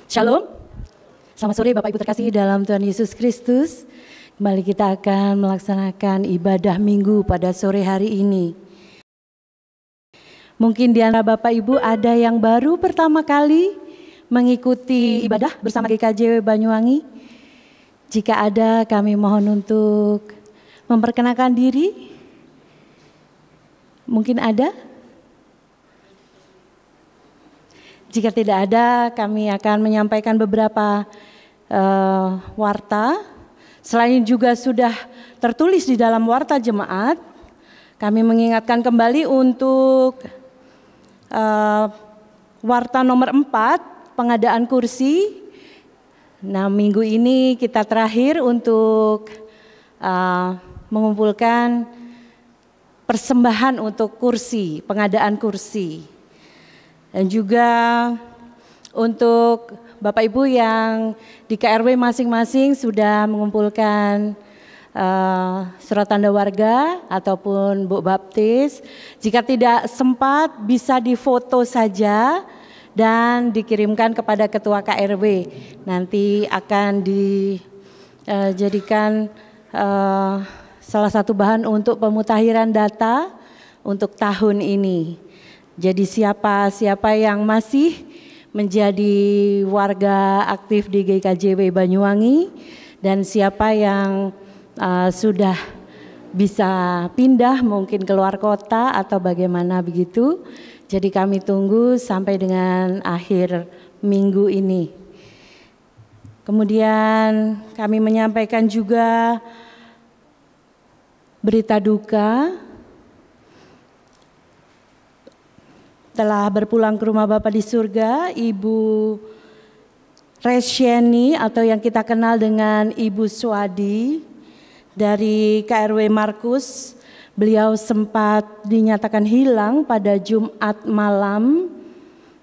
Shalom, selamat sore Bapak Ibu terkasih dalam Tuhan Yesus Kristus. Kembali kita akan melaksanakan ibadah minggu pada sore hari ini. Mungkin di antara Bapak Ibu ada yang baru pertama kali mengikuti ibadah bersama GKJW Banyuwangi. Jika ada, kami mohon untuk memperkenalkan diri. Mungkin ada? Jika tidak ada, kami akan menyampaikan beberapa warta. Selain juga sudah tertulis di dalam warta jemaat, kami mengingatkan kembali untuk warta nomor 4, pengadaan kursi. Nah, minggu ini kita terakhir untuk mengumpulkan persembahan untuk kursi, pengadaan kursi. Dan juga untuk Bapak Ibu yang di KRW masing-masing sudah mengumpulkan surat tanda warga ataupun buk baptis. Jika tidak sempat bisa difoto saja dan dikirimkan kepada Ketua KRW. Nanti akan dijadikan salah satu bahan untuk pemutakhiran data untuk tahun ini. Jadi siapa yang masih menjadi warga aktif di GKJW Banyuwangi dan siapa yang sudah bisa pindah mungkin keluar kota atau bagaimana begitu. Jadi kami tunggu sampai dengan akhir minggu ini. Kemudian kami menyampaikan juga berita duka. Telah berpulang ke rumah Bapa di surga, Ibu Resyeni atau yang kita kenal dengan Ibu Swadi dari KRW Markus. Beliau sempat dinyatakan hilang pada Jumat malam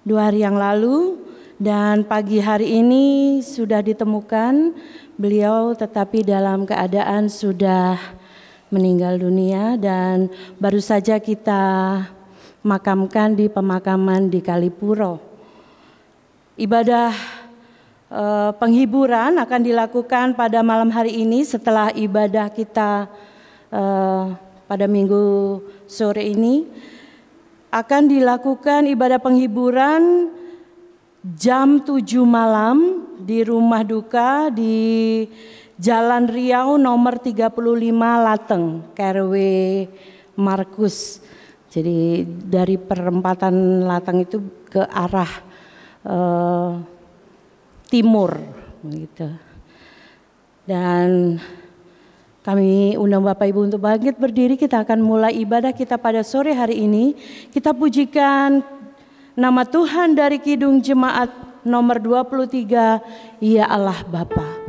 2 hari yang lalu dan pagi hari ini sudah ditemukan beliau tetapi dalam keadaan sudah meninggal dunia dan baru saja kita makamkan di pemakaman di Kalipuro. Ibadah penghiburan akan dilakukan pada malam hari ini setelah ibadah kita pada minggu sore ini. Akan dilakukan ibadah penghiburan jam 7 malam di rumah duka di Jalan Riau nomor 35 Lateng, KRW Markus. Jadi dari perempatan Latang itu ke arah timur gitu. Dan kami undang Bapak Ibu untuk bangkit berdiri, kita akan mulai ibadah kita pada sore hari ini. Kita pujikan nama Tuhan dari Kidung Jemaat nomor 23, Ya Allah Bapa.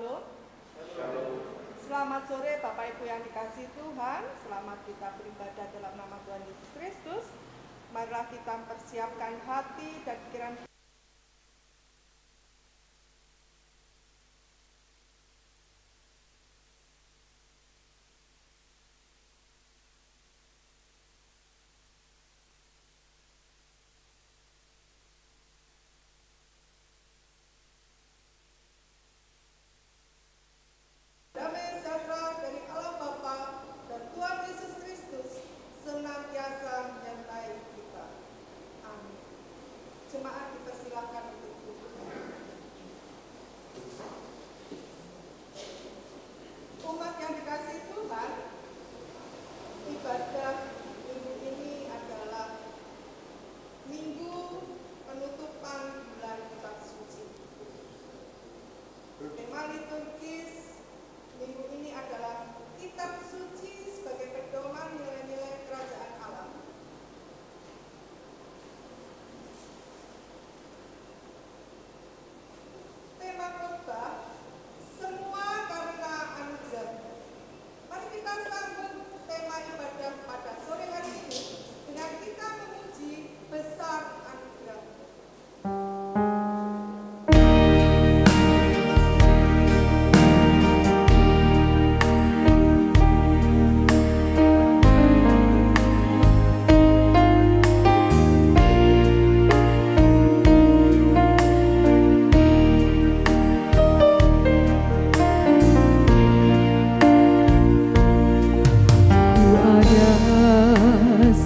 Shalom. Selamat sore Bapak Ibu yang dikasihi Tuhan. Selamat kita beribadah dalam nama Tuhan Yesus Kristus. Marilah kita persiapkan hati dan pikiran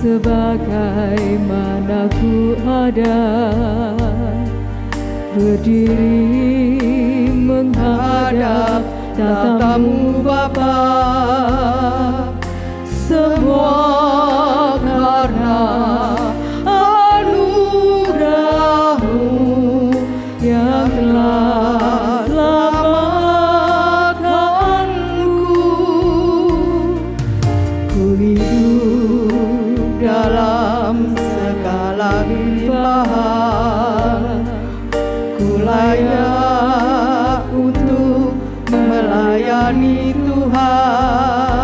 sebagaimana ku ada berdiri menghadap tatamu Bapa, semua karena anugerah-Mu yang telah selamatkanku. Ku hidup dalam segala limpahan, ku layak untuk melayani Tuhan.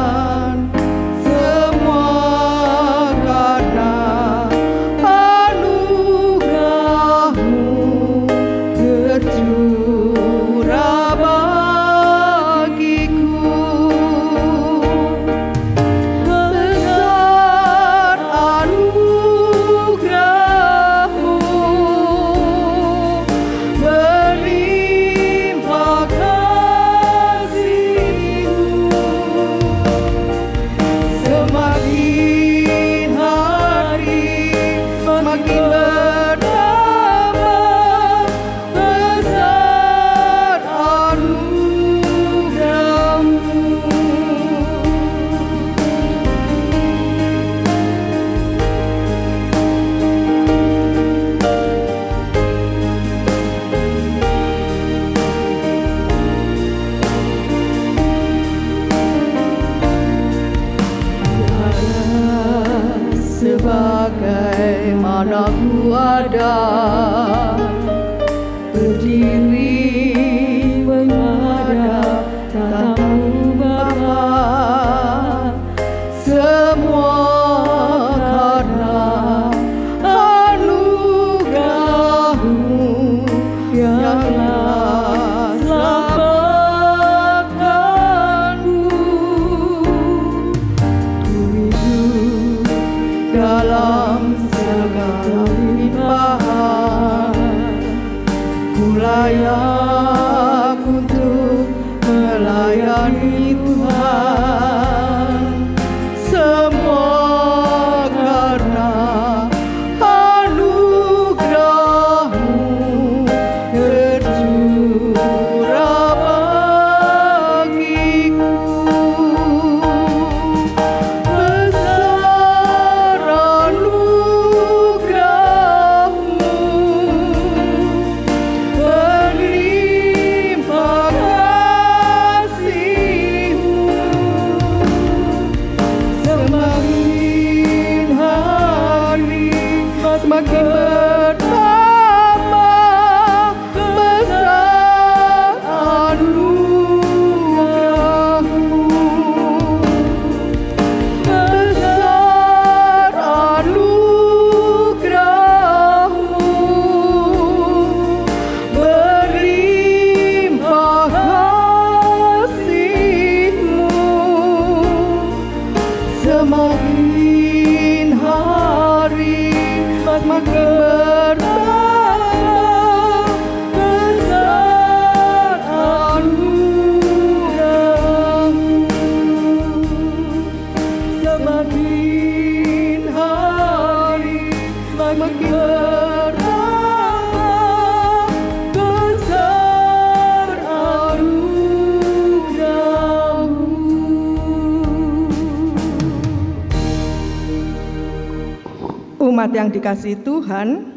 Umat yang dikasihi Tuhan,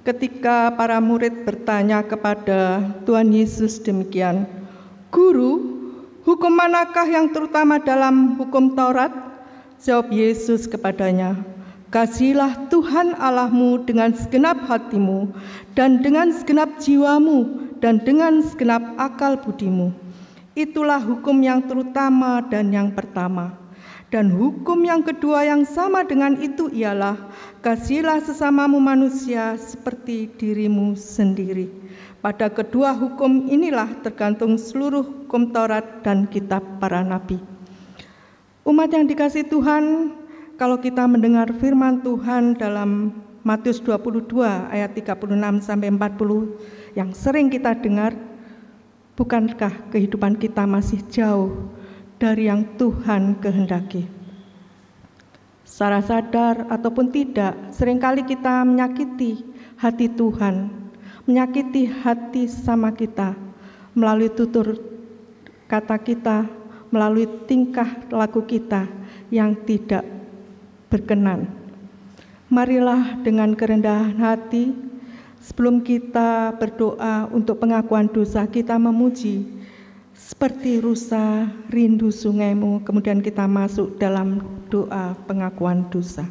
ketika para murid bertanya kepada Tuhan Yesus demikian, "Guru, hukum manakah yang terutama dalam hukum Taurat?" Jawab Yesus kepadanya, "Kasihilah Tuhan Allahmu dengan segenap hatimu, dan dengan segenap jiwamu, dan dengan segenap akal budimu. Itulah hukum yang terutama dan yang pertama. Dan hukum yang kedua yang sama dengan itu ialah, kasihilah sesamamu manusia seperti dirimu sendiri. Pada kedua hukum inilah tergantung seluruh hukum Taurat dan kitab para nabi." Umat yang dikasihi Tuhan, kalau kita mendengar firman Tuhan dalam Matius 22 ayat 36-40 yang sering kita dengar, bukankah kehidupan kita masih jauh dari yang Tuhan kehendaki? Secara sadar ataupun tidak, seringkali kita menyakiti hati Tuhan, menyakiti hati sama kita melalui tutur kata kita, melalui tingkah laku kita yang tidak berkenan. Marilah dengan kerendahan hati, sebelum kita berdoa untuk pengakuan dosa, kita memuji seperti rusa rindu sungaimu, kemudian kita masuk dalam doa pengakuan dosa.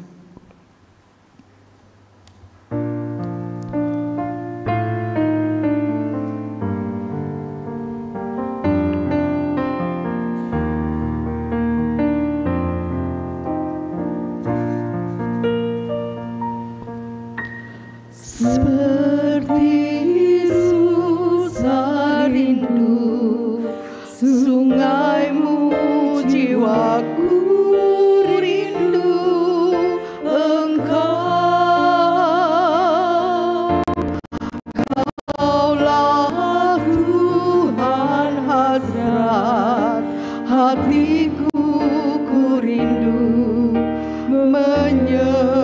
Seperti susah rindu sungaimu, jiwaku rindu Engkau. Kaulah Tuhan hasrat hatiku, ku rindu menyembahmu.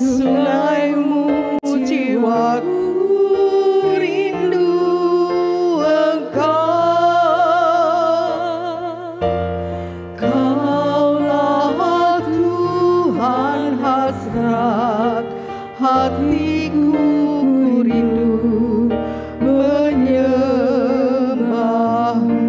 Sungaimu, jiwaku rindu Engkau. Kaulah Tuhan hasrat hatiku, ku rindu menyembahmu.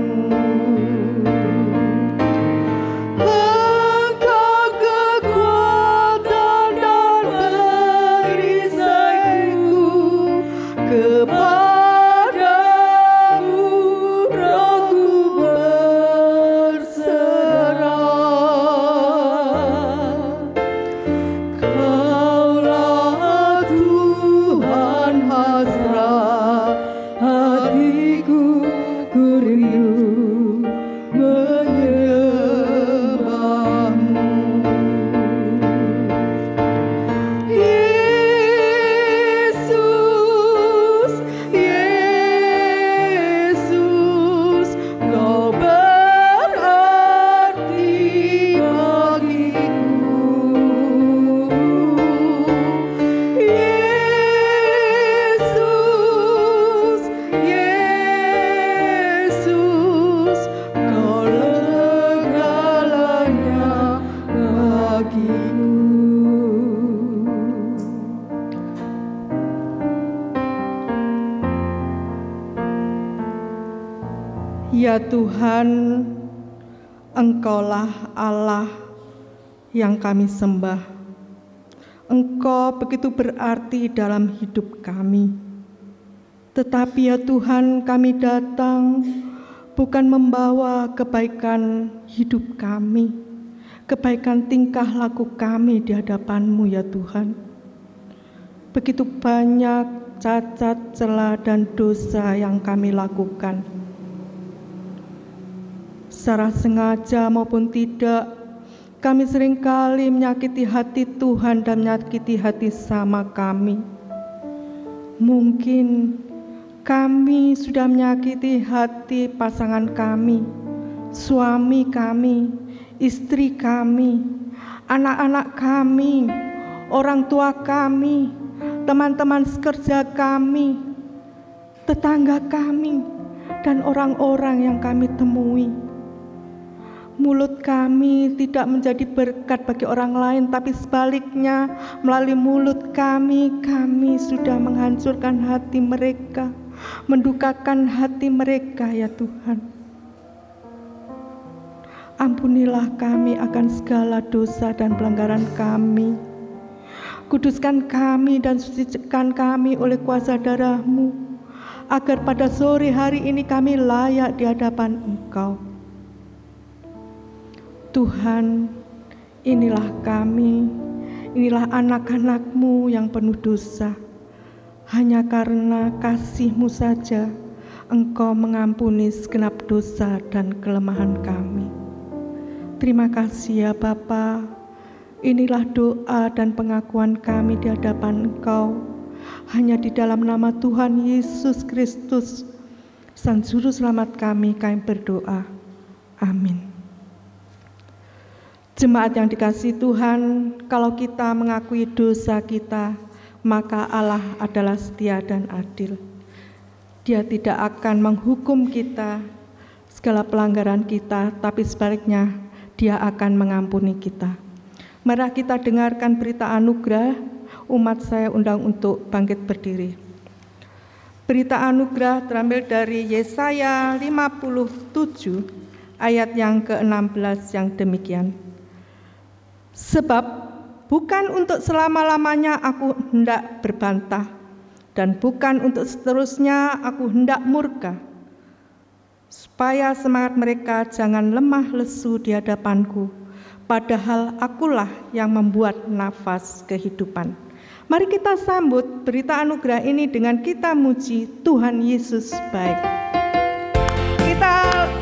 Kepadamu rohku berserah. Kaulah Tuhan hasrat hatiku, ku rindu menyembahmu. Ya Tuhan, Engkaulah Allah yang kami sembah. Engkau begitu berarti dalam hidup kami. Tetapi ya Tuhan, kami datang bukan membawa kebaikan hidup kami, kebaikan tingkah laku kami di hadapan-Mu ya Tuhan. Begitu banyak cacat, celah, dan dosa yang kami lakukan. Secara sengaja maupun tidak, kami seringkali menyakiti hati Tuhan dan menyakiti hati sama kami. Mungkin kami sudah menyakiti hati pasangan kami, suami kami, istri kami, anak-anak kami, orang tua kami, teman-teman sekerja kami, tetangga kami, dan orang-orang yang kami temui. Mulut kami tidak menjadi berkat bagi orang lain, tapi sebaliknya melalui mulut kami sudah menghancurkan hati mereka, mendukakan hati mereka ya Tuhan. Ampunilah kami akan segala dosa dan pelanggaran kami. Kuduskan kami dan sucikan kami oleh kuasa darah-Mu, agar pada sore hari ini kami layak di hadapan Engkau. Tuhan, inilah kami, inilah anak-anak-Mu yang penuh dosa. Hanya karena kasih-Mu saja Engkau mengampuni segenap dosa dan kelemahan kami. Terima kasih ya Bapa. Inilah doa dan pengakuan kami di hadapan Engkau. Hanya di dalam nama Tuhan Yesus Kristus, Sang Juru Selamat kami berdoa. Amin. Jemaat yang dikasihi Tuhan, kalau kita mengakui dosa kita, maka Allah adalah setia dan adil. Dia tidak akan menghukum kita segala pelanggaran kita, tapi sebaliknya Dia akan mengampuni kita. Mari kita dengarkan berita anugerah. Umat saya undang untuk bangkit berdiri. Berita anugerah terambil dari Yesaya 57 ayat yang ke-16 yang demikian. Sebab bukan untuk selama-lamanya aku hendak berbantah, dan bukan untuk seterusnya aku hendak murka, supaya semangat mereka jangan lemah lesu di hadapanku, padahal akulah yang membuat nafas kehidupan. Mari kita sambut berita anugerah ini dengan kita muji Tuhan Yesus baik. Kita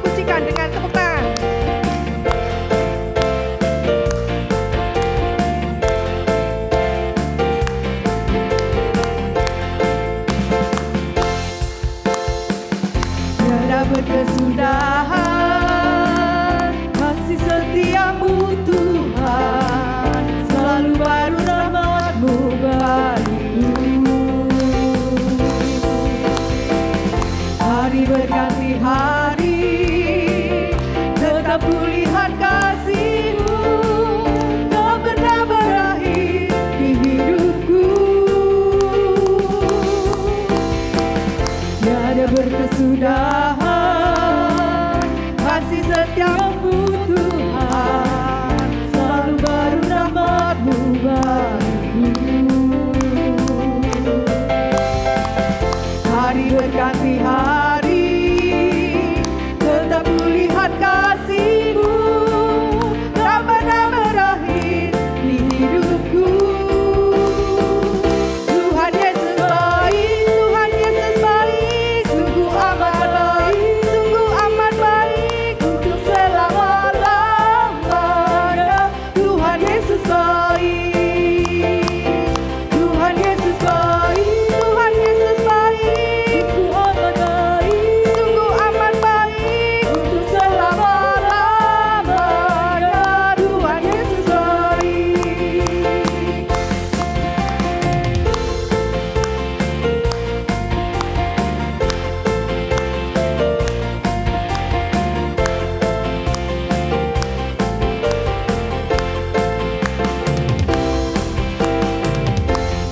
pujikan dengan tepuk tangan. Tiada berkesudahan kasih setiamu Tuhan, selalu baru rahmat-Mu bagiku. Hari berganti hari, tetap kulihat kasih-Mu, tak pernah berakhir di hidupku. Tiada berkesudahan kasih setiamu Tuhan, selalu baru rahmat-Mu bagiku. Hari berganti hari, tetap kulihat kasih-Mu, tak pernah berakhir di hidupku. Tuhan Yesus baik, Tuhan Yesus baik, sungguh amat baik, sungguh amat baik untuk selama-lamanya. Tuhan Yesus baik, Tuhan Yesus baik, Tuhan Yesus baik, sungguh amat baik, sungguh amat baik untuk selama-lamanya. Tuhan Yesus baik.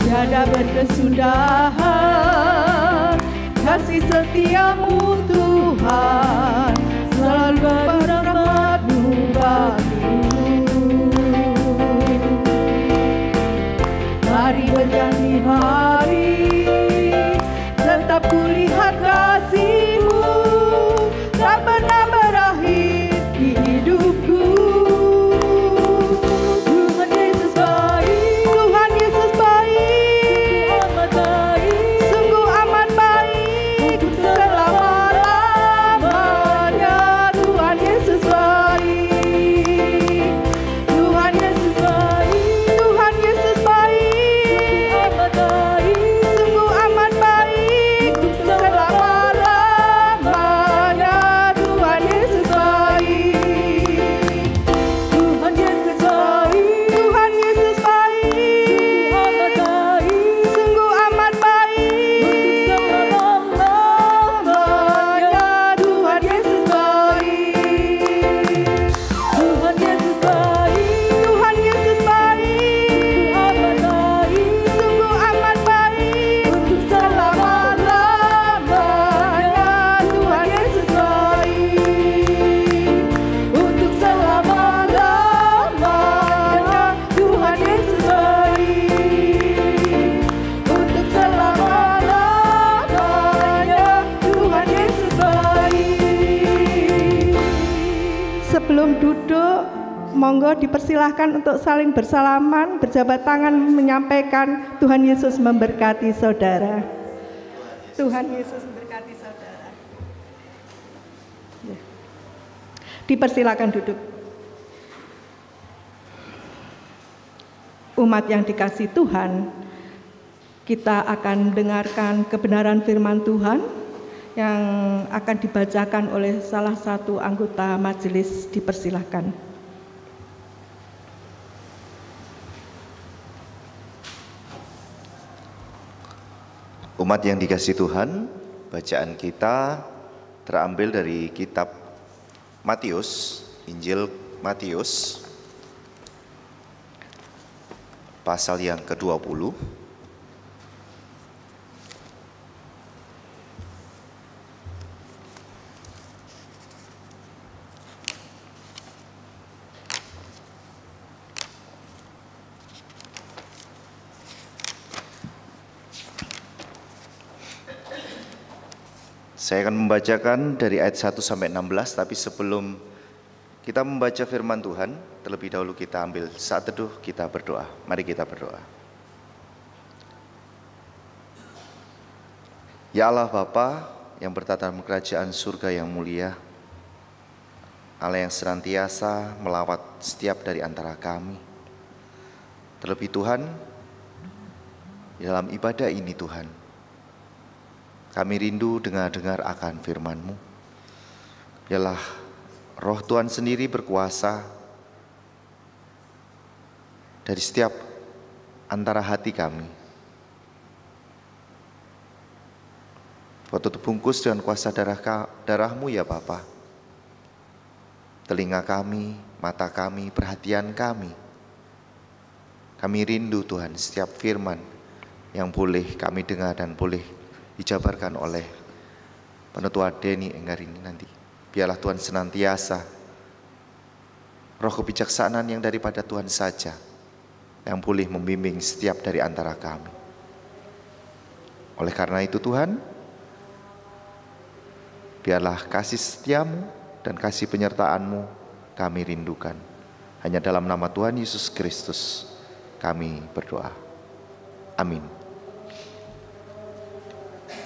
Tiada berkesudahan kasih setiamu Tuhan, selalu baru rahmat-Mu bagiku. Hari berganti hari, tetap kulihat kasih-Mu, tak pernah berakhir di hidupku. Tuhan Yesus baik, Tuhan Yesus baik, sungguh amat baik untuk selama-lamanya. Tuhan Yesus baik, Tuhan Yesus baik, Tuhan Yesus baik, sungguh amat baik. Sebelum duduk, monggo dipersilahkan untuk saling bersalaman, berjabat tangan menyampaikan Tuhan Yesus memberkati saudara. Tuhan Yesus memberkati saudara. Dipersilakan duduk. Umat yang dikasihi Tuhan, kita akan dengarkan kebenaran firman Tuhan yang akan dibacakan oleh salah satu anggota majelis. Dipersilahkan. Umat yang dikasihi Tuhan, bacaan kita terambil dari kitab Matius, Injil Matius, pasal yang ke-20. Saya akan membacakan dari ayat 1 sampai 16, tapi sebelum kita membaca firman Tuhan, terlebih dahulu kita ambil saat teduh, kita berdoa. Mari kita berdoa. Ya Allah Bapa yang bertata dalam kerajaan surga yang mulia, Allah yang senantiasa melawat setiap dari antara kami. Terlebih Tuhan, di dalam ibadah ini Tuhan, kami rindu dengar akan firman-Mu. Biarlah Roh Tuhan sendiri berkuasa dari setiap antara hati kami. Waktu terbungkus dengan kuasa darah-Mu ya Bapa. Telinga kami, mata kami, perhatian kami. Kami rindu Tuhan setiap firman yang boleh kami dengar dan boleh dijabarkan oleh Penetua Denny Enggar ini nanti. Biarlah Tuhan senantiasa roh kebijaksanaan yang daripada Tuhan saja yang boleh membimbing setiap dari antara kami. Oleh karena itu Tuhan, biarlah kasih setia-Mu dan kasih penyertaan-Mu kami rindukan. Hanya dalam nama Tuhan Yesus Kristus kami berdoa. Amin.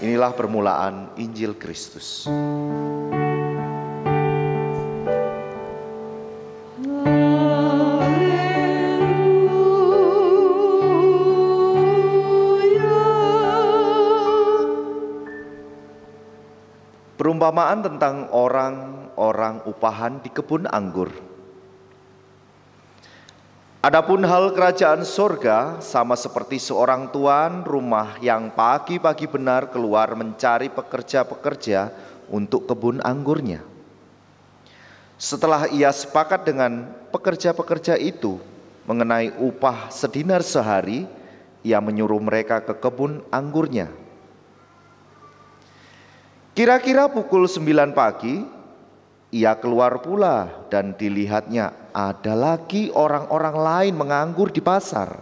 Inilah permulaan Injil Kristus. Perumpamaan tentang orang-orang upahan di kebun anggur. Adapun hal kerajaan sorga sama seperti seorang tuan rumah yang pagi-pagi benar keluar mencari pekerja-pekerja untuk kebun anggurnya. Setelah ia sepakat dengan pekerja-pekerja itu mengenai upah sedinar sehari, ia menyuruh mereka ke kebun anggurnya. Kira-kira pukul 9 pagi, ia keluar pula dan dilihatnya ada lagi orang-orang lain menganggur di pasar.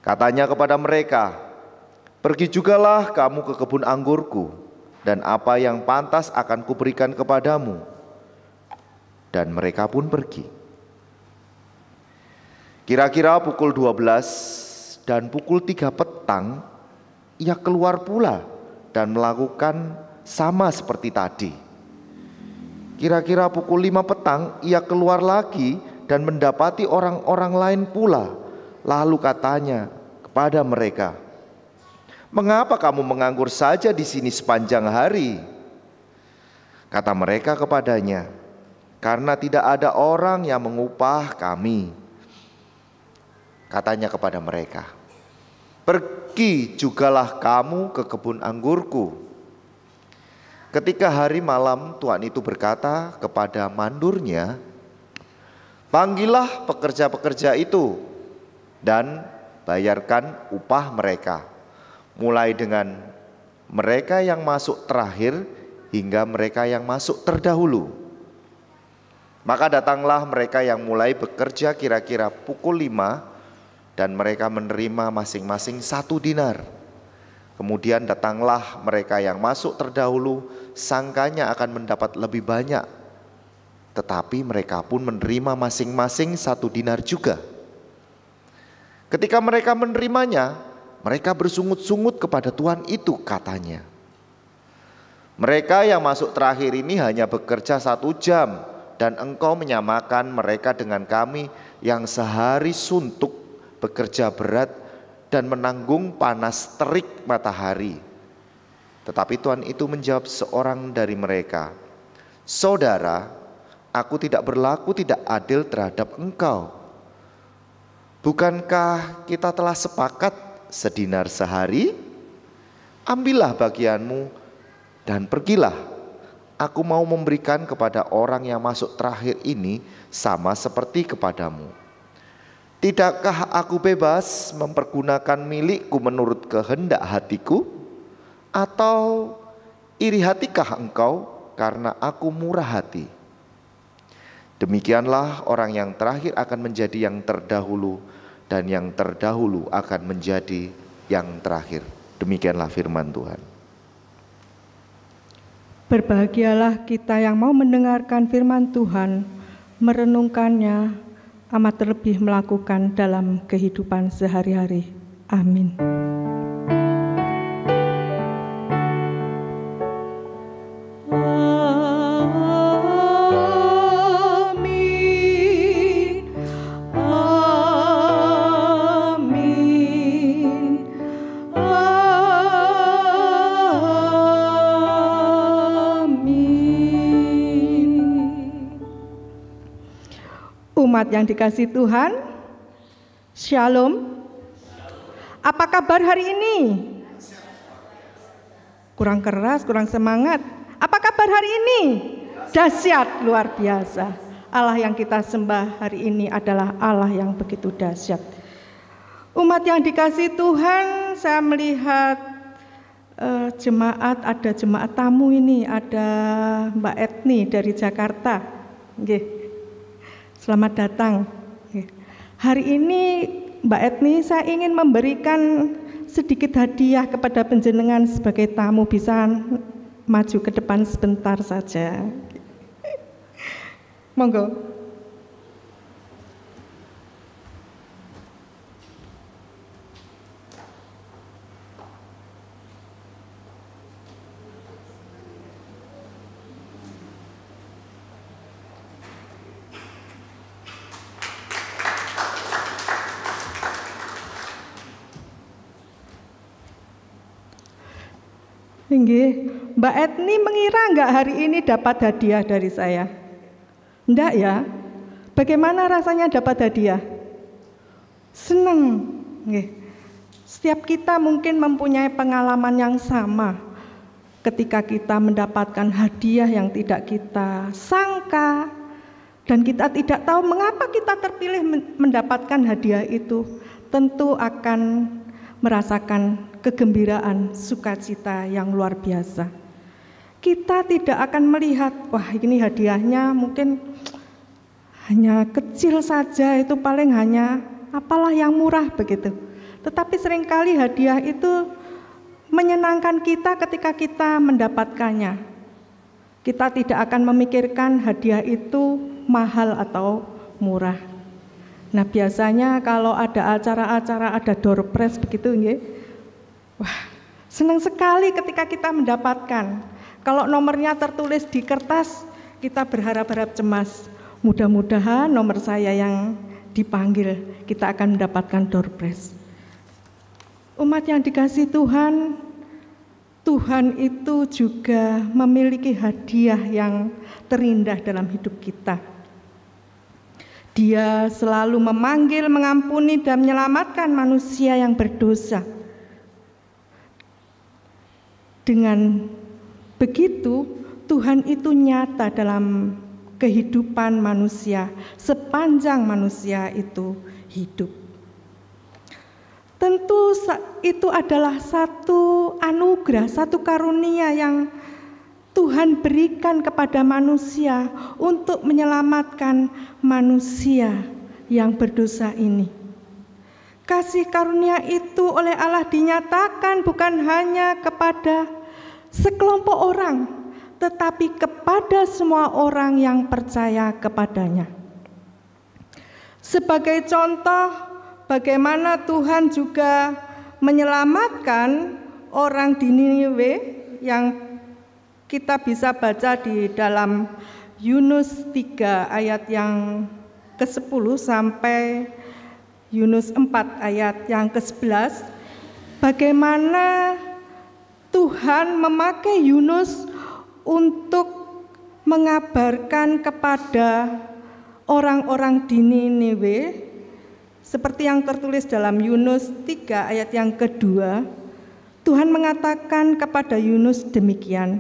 Katanya kepada mereka, "Pergi jugalah kamu ke kebun anggurku, dan apa yang pantas akan kuberikan kepadamu." Dan mereka pun pergi. Kira-kira pukul 12 dan pukul 3 petang, ia keluar pula dan melakukan sama seperti tadi. Kira-kira pukul 5 petang ia keluar lagi dan mendapati orang-orang lain pula. Lalu katanya kepada mereka, "Mengapa kamu menganggur saja di sini sepanjang hari?" Kata mereka kepadanya, "Karena tidak ada orang yang mengupah kami." Katanya kepada mereka, "Pergi jugalah kamu ke kebun anggurku." Ketika hari malam, tuan itu berkata kepada mandurnya, "Panggillah pekerja-pekerja itu dan bayarkan upah mereka, mulai dengan mereka yang masuk terakhir hingga mereka yang masuk terdahulu." Maka datanglah mereka yang mulai bekerja kira-kira pukul 5 dan mereka menerima masing-masing 1 dinar. Kemudian datanglah mereka yang masuk terdahulu, sangkanya akan mendapat lebih banyak. Tetapi mereka pun menerima masing-masing 1 dinar juga. Ketika mereka menerimanya, mereka bersungut-sungut kepada tuan itu, katanya, "Mereka yang masuk terakhir ini hanya bekerja 1 jam, dan engkau menyamakan mereka dengan kami yang sehari suntuk, bekerja berat, dan menanggung panas terik matahari." Tetapi tuan itu menjawab seorang dari mereka, "Saudara, aku tidak berlaku tidak adil terhadap engkau. Bukankah kita telah sepakat 1 dinar sehari? Ambillah bagianmu dan pergilah. Aku mau memberikan kepada orang yang masuk terakhir ini sama seperti kepadamu. Tidakkah aku bebas mempergunakan milikku menurut kehendak hatiku? Atau iri hatikah engkau karena aku murah hati?" Demikianlah orang yang terakhir akan menjadi yang terdahulu, dan yang terdahulu akan menjadi yang terakhir. Demikianlah firman Tuhan. Berbahagialah kita yang mau mendengarkan firman Tuhan, merenungkannya, amat terlebih melakukan dalam kehidupan sehari-hari. Amin. Umat yang dikasihi Tuhan, Shalom. Apa kabar hari ini? Kurang keras, kurang semangat. Apa kabar hari ini? Dahsyat, luar biasa. Allah yang kita sembah hari ini adalah Allah yang begitu dahsyat. Umat yang dikasihi Tuhan, saya melihat jemaat, ada jemaat tamu ini, ada Mbak Etni dari Jakarta. Selamat datang. Hari ini Mbak Etni, saya ingin memberikan sedikit hadiah kepada penjenengan sebagai tamu. Bisa maju ke depan sebentar saja. Monggo. Nggih, Mbak Etni mengira enggak hari ini dapat hadiah dari saya? Enggak ya? Bagaimana rasanya dapat hadiah? Senang. Nggih. Setiap kita mungkin mempunyai pengalaman yang sama ketika kita mendapatkan hadiah yang tidak kita sangka, dan kita tidak tahu mengapa kita terpilih mendapatkan hadiah itu. Tentu akan merasakan kegembiraan, sukacita yang luar biasa. Kita tidak akan melihat, wah ini hadiahnya mungkin hanya kecil saja, itu paling hanya apalah yang murah begitu. Tetapi seringkali hadiah itu menyenangkan kita ketika kita mendapatkannya. Kita tidak akan memikirkan hadiah itu mahal atau murah. Nah, biasanya kalau ada acara-acara, ada door prize begitu, nggih. Wah, senang sekali ketika kita mendapatkan. Kalau nomornya tertulis di kertas, kita berharap-harap cemas. Mudah-mudahan nomor saya yang dipanggil, kita akan mendapatkan door prize. Umat yang dikasihi Tuhan, Tuhan itu juga memiliki hadiah yang terindah dalam hidup kita. Dia selalu memanggil, mengampuni, dan menyelamatkan manusia yang berdosa. Dengan begitu, Tuhan itu nyata dalam kehidupan manusia sepanjang manusia itu hidup. Tentu itu adalah satu anugerah, satu karunia yang Tuhan berikan kepada manusia untuk menyelamatkan manusia yang berdosa ini. Kasih karunia itu oleh Allah dinyatakan bukan hanya kepada sekelompok orang, tetapi kepada semua orang yang percaya kepadanya. Sebagai contoh bagaimana Tuhan juga menyelamatkan orang di Niniwe yang kita bisa baca di dalam Yunus 3 ayat yang ke-10 sampai Yunus 4 ayat yang ke-11, bagaimana Tuhan memakai Yunus untuk mengabarkan kepada orang-orang di Niniwe seperti yang tertulis dalam Yunus 3 ayat yang kedua. Tuhan mengatakan kepada Yunus demikian,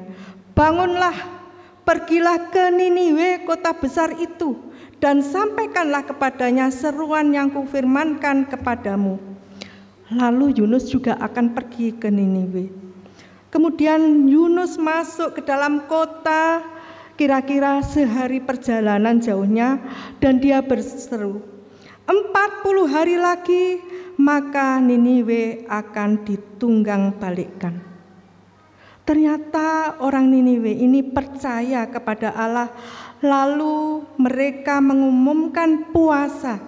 "Bangunlah, pergilah ke Niniwe, kota besar itu, dan sampaikanlah kepadanya seruan yang kufirmankan kepadamu." Lalu Yunus juga akan pergi ke Niniwe. Kemudian Yunus masuk ke dalam kota, kira-kira sehari perjalanan jauhnya, dan dia berseru, 40 hari lagi maka Niniwe akan ditunggang balikkan. Ternyata orang Niniwe ini percaya kepada Allah, lalu mereka mengumumkan puasa,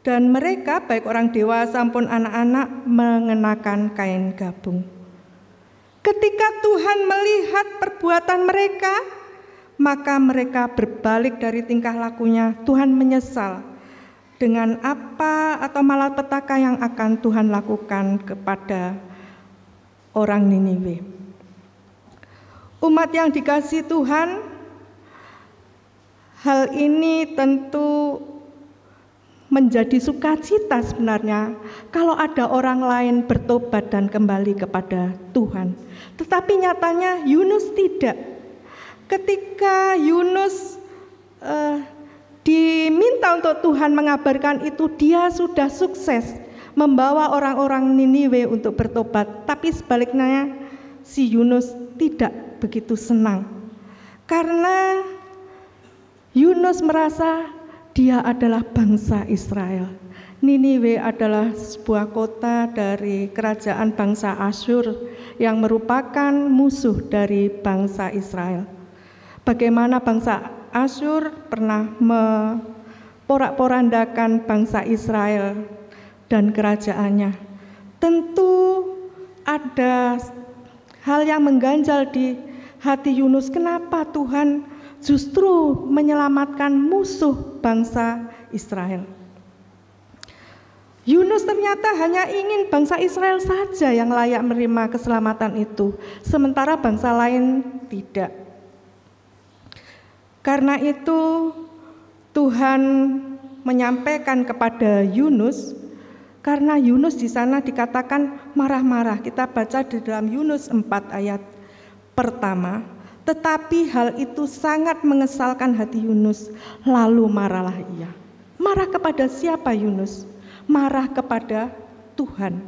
dan mereka baik orang dewasa maupun anak-anak mengenakan kain gabung. Ketika Tuhan melihat perbuatan mereka, maka mereka berbalik dari tingkah lakunya. Tuhan menyesal dengan apa atau malapetaka yang akan Tuhan lakukan kepada orang Niniwe. Umat yang dikasihi Tuhan, hal ini tentu menjadi sukacita sebenarnya kalau ada orang lain bertobat dan kembali kepada Tuhan. Tetapi nyatanya Yunus tidak. Ketika Yunus diminta untuk Tuhan mengabarkan itu, dia sudah sukses membawa orang-orang Niniwe untuk bertobat. Tapi sebaliknya si Yunus tidak begitu senang, karena Yunus merasa dia adalah bangsa Israel. Niniwe adalah sebuah kota dari kerajaan bangsa Asyur yang merupakan musuh dari bangsa Israel. Bagaimana bangsa Asyur pernah memporak-porandakan bangsa Israel dan kerajaannya. Tentu ada hal yang mengganjal di hati Yunus, kenapa Tuhan justru menyelamatkan musuh bangsa Israel. Yunus ternyata hanya ingin bangsa Israel saja yang layak menerima keselamatan itu, sementara bangsa lain tidak. Karena itu Tuhan menyampaikan kepada Yunus, karena Yunus di sana dikatakan marah-marah. Kita baca di dalam Yunus 4 ayat pertama, tetapi hal itu sangat mengesalkan hati Yunus, lalu marahlah ia. Marah kepada siapa Yunus? Marah kepada Tuhan.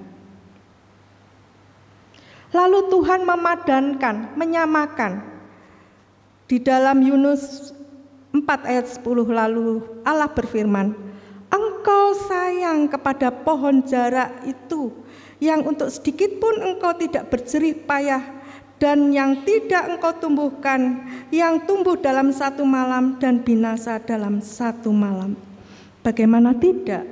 Lalu Tuhan memadankan, menyamakan. Di dalam Yunus 4 ayat 10, lalu Allah berfirman, "Engkau sayang kepada pohon jarak itu, yang untuk sedikit pun engkau tidak berjerih payah, dan yang tidak engkau tumbuhkan, yang tumbuh dalam satu malam dan binasa dalam satu malam. Bagaimana tidak,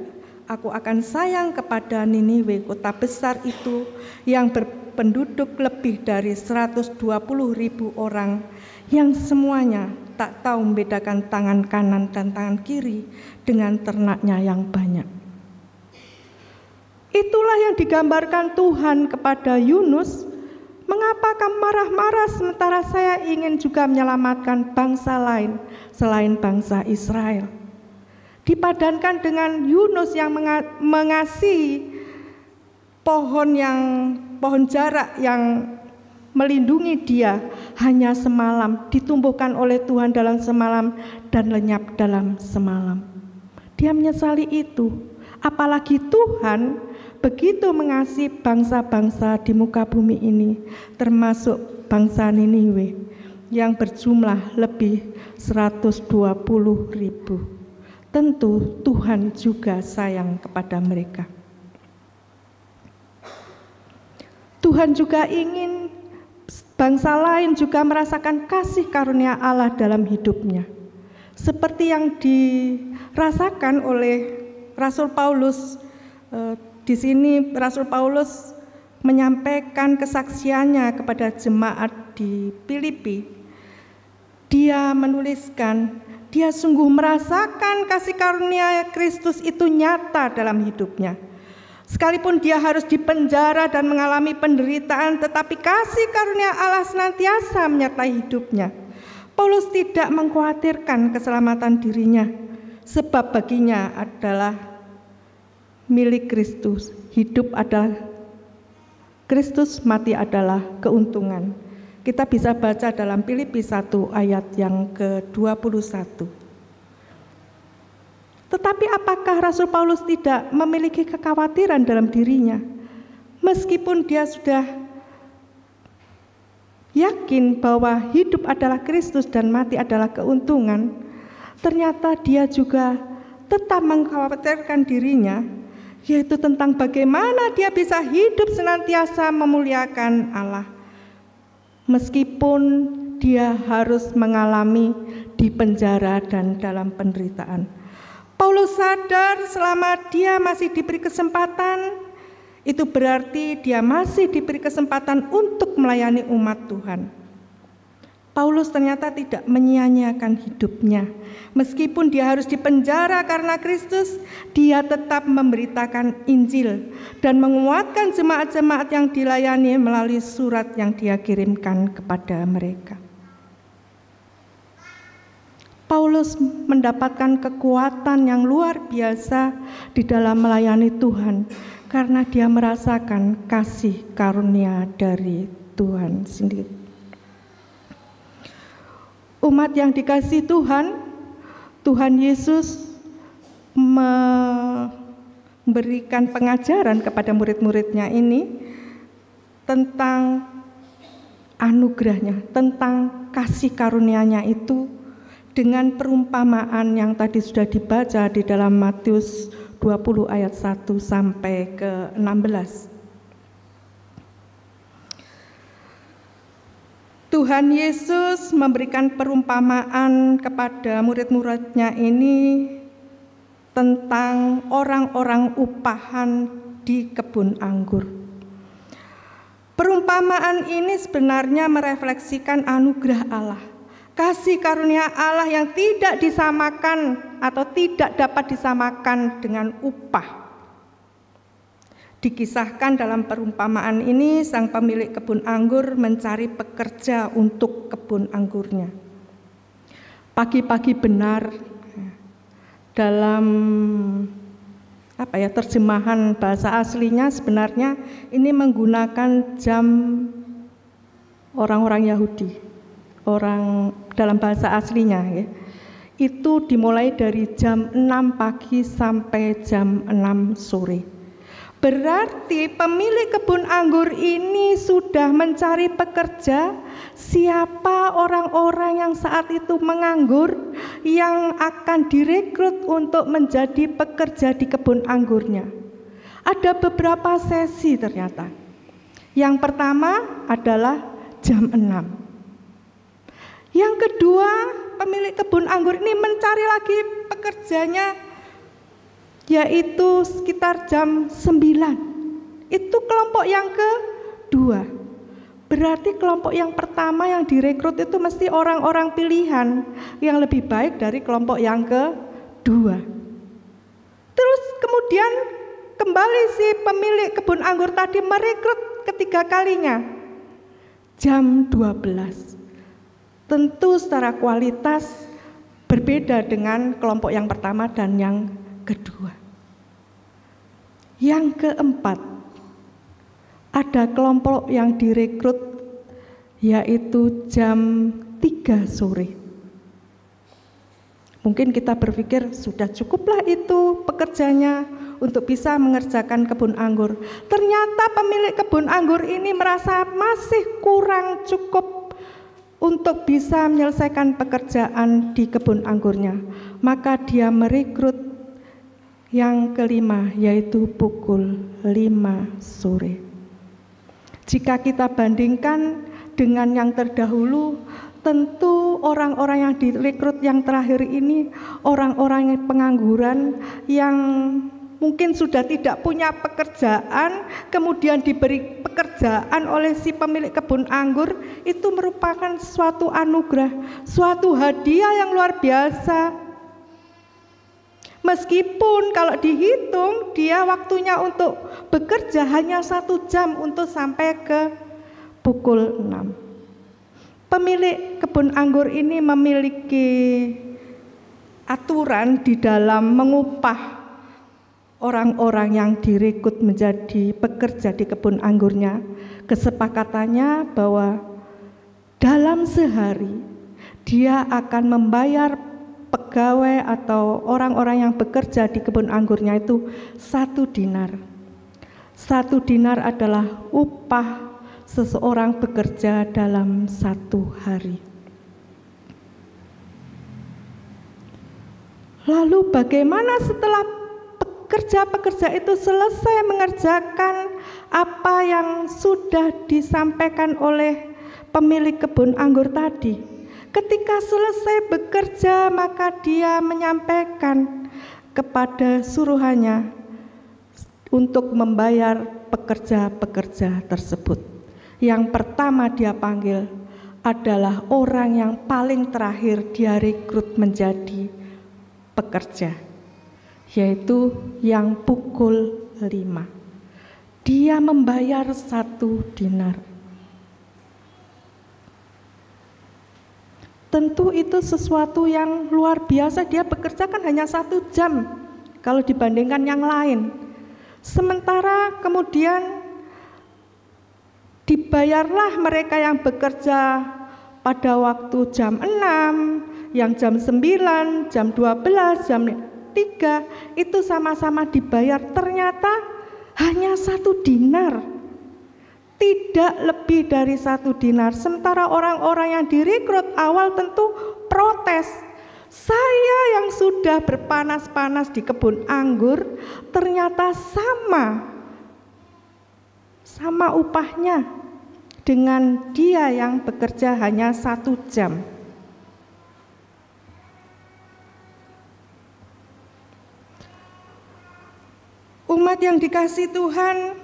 aku akan sayang kepada Niniwe, kota besar itu, yang berpenduduk lebih dari 120.000 orang, yang semuanya tak tahu membedakan tangan kanan dan tangan kiri dengan ternaknya yang banyak." Itulah yang digambarkan Tuhan kepada Yunus. Mengapa kamu marah-marah sementara saya ingin juga menyelamatkan bangsa lain selain bangsa Israel? Dipadankan dengan Yunus yang mengasihi pohon jarak yang melindungi dia hanya semalam, ditumbuhkan oleh Tuhan dalam semalam dan lenyap dalam semalam. Dia menyesali itu, apalagi Tuhan begitu mengasihi bangsa-bangsa di muka bumi ini, termasuk bangsa Niniwe yang berjumlah lebih 120.000. Tentu Tuhan juga sayang kepada mereka. Tuhan juga ingin bangsa lain juga merasakan kasih karunia Allah dalam hidupnya. Seperti yang dirasakan oleh Rasul Paulus. Di sini Rasul Paulus menyampaikan kesaksiannya kepada jemaat di Filipi. Dia menuliskan, dia sungguh merasakan kasih karunia Kristus itu nyata dalam hidupnya. Sekalipun dia harus dipenjara dan mengalami penderitaan, tetapi kasih karunia Allah senantiasa menyertai hidupnya. Paulus tidak mengkhawatirkan keselamatan dirinya, sebab baginya adalah milik Kristus. Hidup adalah Kristus, mati adalah keuntungan. Kita bisa baca dalam Filipi 1 ayat yang ke-21. Tetapi apakah Rasul Paulus tidak memiliki kekhawatiran dalam dirinya? Meskipun dia sudah yakin bahwa hidup adalah Kristus dan mati adalah keuntungan, ternyata dia juga tetap mengkhawatirkan dirinya, yaitu tentang bagaimana dia bisa hidup senantiasa memuliakan Allah. Meskipun dia harus mengalami di penjara dan dalam penderitaan. Paulus sadar selama dia masih diberi kesempatan, itu berarti dia masih diberi kesempatan untuk melayani umat Tuhan. Paulus ternyata tidak menyia-nyiakan hidupnya. Meskipun dia harus dipenjara karena Kristus, dia tetap memberitakan Injil dan menguatkan jemaat-jemaat yang dilayani melalui surat yang dia kirimkan kepada mereka. Paulus mendapatkan kekuatan yang luar biasa di dalam melayani Tuhan karena dia merasakan kasih karunia dari Tuhan sendiri. Umat yang dikasihi Tuhan, Tuhan Yesus memberikan pengajaran kepada murid-muridnya ini tentang anugerahnya, tentang kasih karunia-Nya itu dengan perumpamaan yang tadi sudah dibaca di dalam Matius 20 ayat 1 sampai ke 16. Tuhan Yesus memberikan perumpamaan kepada murid-muridnya ini tentang orang-orang upahan di kebun anggur. Perumpamaan ini sebenarnya merefleksikan anugerah Allah, kasih karunia Allah yang tidak disamakan atau tidak dapat disamakan dengan upah. Dikisahkan dalam perumpamaan ini, sang pemilik kebun anggur mencari pekerja untuk kebun anggurnya. Pagi-pagi benar, dalam terjemahan bahasa aslinya sebenarnya ini menggunakan jam orang-orang Yahudi. Orang dalam bahasa aslinya ya. Itu dimulai dari jam 6 pagi sampai jam 6 sore. Berarti pemilik kebun anggur ini sudah mencari pekerja. Siapa orang-orang yang saat itu menganggur yang akan direkrut untuk menjadi pekerja di kebun anggurnya? Ada beberapa sesi ternyata. Yang pertama adalah jam 6. Yang kedua, pemilik kebun anggur ini mencari lagi pekerjanya, yaitu sekitar jam 9. Itu kelompok yang kedua. Berarti kelompok yang pertama yang direkrut itu mesti orang-orang pilihan yang lebih baik dari kelompok yang kedua. Terus kemudian kembali si pemilik kebun anggur tadi merekrut ketiga kalinya jam 12. Tentu secara kualitas berbeda dengan kelompok yang pertama dan yang kedua. Yang keempat, ada kelompok yang direkrut yaitu jam 3 sore. Mungkin kita berpikir sudah cukuplah itu pekerjanya untuk bisa mengerjakan kebun anggur. Ternyata pemilik kebun anggur ini merasa masih kurang cukup untuk bisa menyelesaikan pekerjaan di kebun anggurnya. Maka dia merekrut yang kelima, yaitu pukul 5 sore. Jika kita bandingkan dengan yang terdahulu. Tentu orang-orang yang direkrut yang terakhir ini orang-orang yang pengangguran yang mungkin sudah tidak punya pekerjaan, kemudian diberi pekerjaan oleh si pemilik kebun anggur. Itu merupakan suatu anugerah, suatu hadiah yang luar biasa. Meskipun kalau dihitung dia waktunya untuk bekerja hanya 1 jam untuk sampai ke pukul 6. Pemilik kebun anggur ini memiliki aturan di dalam mengupah orang-orang yang direkrut menjadi pekerja di kebun anggurnya. Kesepakatannya bahwa dalam sehari dia akan membayar pegawai atau orang-orang yang bekerja di kebun anggurnya itu 1 dinar. 1 dinar adalah upah seseorang bekerja dalam 1 hari. Lalu bagaimana setelah pekerja-pekerja itu selesai mengerjakan apa yang sudah disampaikan oleh pemilik kebun anggur tadi? Ketika selesai bekerja, maka dia menyampaikan kepada suruhannya untuk membayar pekerja-pekerja tersebut. Yang pertama dia panggil adalah orang yang paling terakhir dia rekrut menjadi pekerja, yaitu yang pukul 5. Dia membayar 1 dinar. Tentu itu sesuatu yang luar biasa. Dia bekerja kan hanya 1 jam kalau dibandingkan yang lain. Sementara kemudian dibayarlah mereka yang bekerja pada waktu jam 6, yang jam 9, jam 12, jam 3, itu sama-sama dibayar ternyata hanya 1 dinar. Tidak lebih dari 1 dinar. Sementara orang-orang yang direkrut awal tentu protes. Saya yang sudah berpanas-panas di kebun anggur ternyata sama upahnya dengan dia yang bekerja hanya 1 jam. Umat yang dikasihi Tuhan,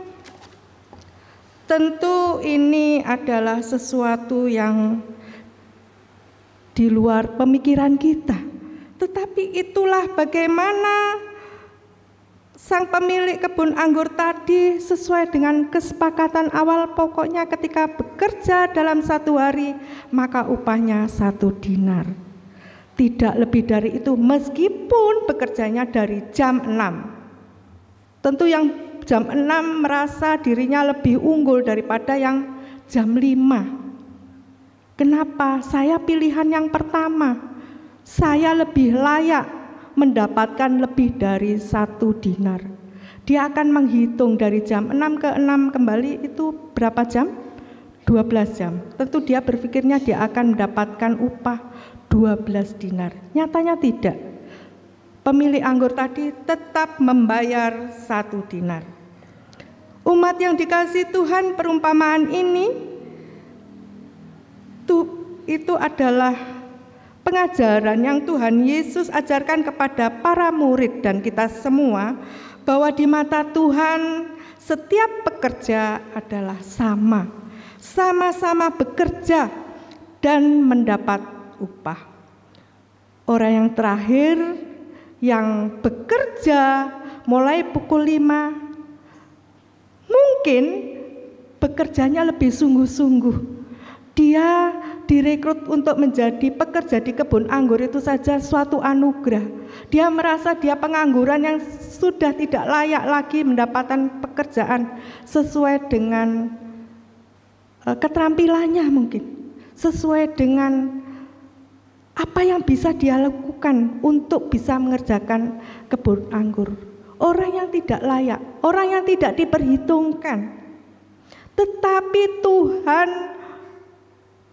tentu ini adalah sesuatu yang di luar pemikiran kita. Tetapi itulah bagaimana sang pemilik kebun anggur tadi sesuai dengan kesepakatan awal, pokoknya ketika bekerja dalam 1 hari maka upahnya 1 dinar. Tidak lebih dari itu meskipun bekerjanya dari jam 6. Tentu yang jam 6 merasa dirinya lebih unggul daripada yang jam 5. Kenapa? Saya pilihan yang pertama. Saya lebih layak mendapatkan lebih dari 1 dinar. Dia akan menghitung dari jam 6 ke 6 kembali itu berapa jam? 12 jam. Tentu dia berpikirnya dia akan mendapatkan upah 12 dinar. Nyatanya tidak. Pemilik anggur tadi tetap membayar 1 dinar. Umat yang dikasihi Tuhan, perumpamaan ini itu adalah pengajaran yang Tuhan Yesus ajarkan kepada para murid dan kita semua, bahwa di mata Tuhan setiap pekerja adalah sama-sama bekerja dan mendapat upah. Orang yang terakhir yang bekerja mulai pukul 5 mungkin bekerjanya lebih sungguh-sungguh. Dia direkrut untuk menjadi pekerja di kebun anggur itu saja suatu anugerah. Dia merasa dia pengangguran yang sudah tidak layak lagi mendapatkan pekerjaan sesuai dengan keterampilannya, mungkin sesuai dengan apa yang bisa dia lakukan untuk bisa mengerjakan kebun anggur. Orang yang tidak layak, orang yang tidak diperhitungkan. Tetapi Tuhan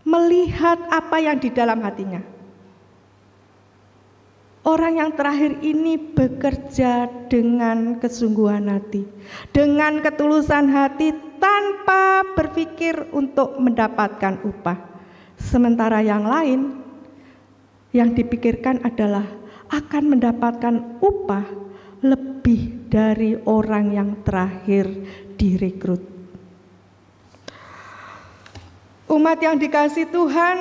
melihat apa yang di dalam hatinya. Orang yang terakhir ini bekerja dengan kesungguhan hati, dengan ketulusan hati tanpa berpikir untuk mendapatkan upah. Sementara yang lain yang dipikirkan adalah akan mendapatkan upah lebih dari orang yang terakhir direkrut. Umat yang dikasihi Tuhan,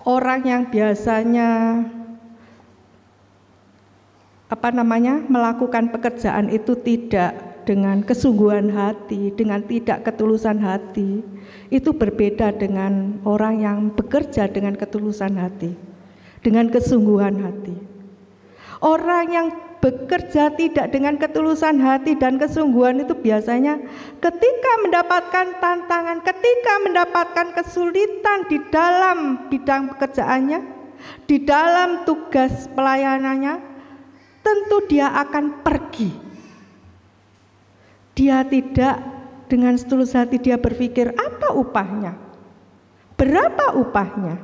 orang yang biasanya melakukan pekerjaan itu tidak dengan kesungguhan hati, dengan tidak ketulusan hati, itu berbeda dengan orang yang bekerja dengan ketulusan hati, dengan kesungguhan hati. Orang yang bekerja tidak dengan ketulusan hati dan kesungguhan itu biasanya ketika mendapatkan tantangan, ketika mendapatkan kesulitan di dalam bidang pekerjaannya, di dalam tugas pelayanannya, tentu dia akan pergi. Dia tidak dengan setulus hati dia berpikir apa upahnya, berapa upahnya.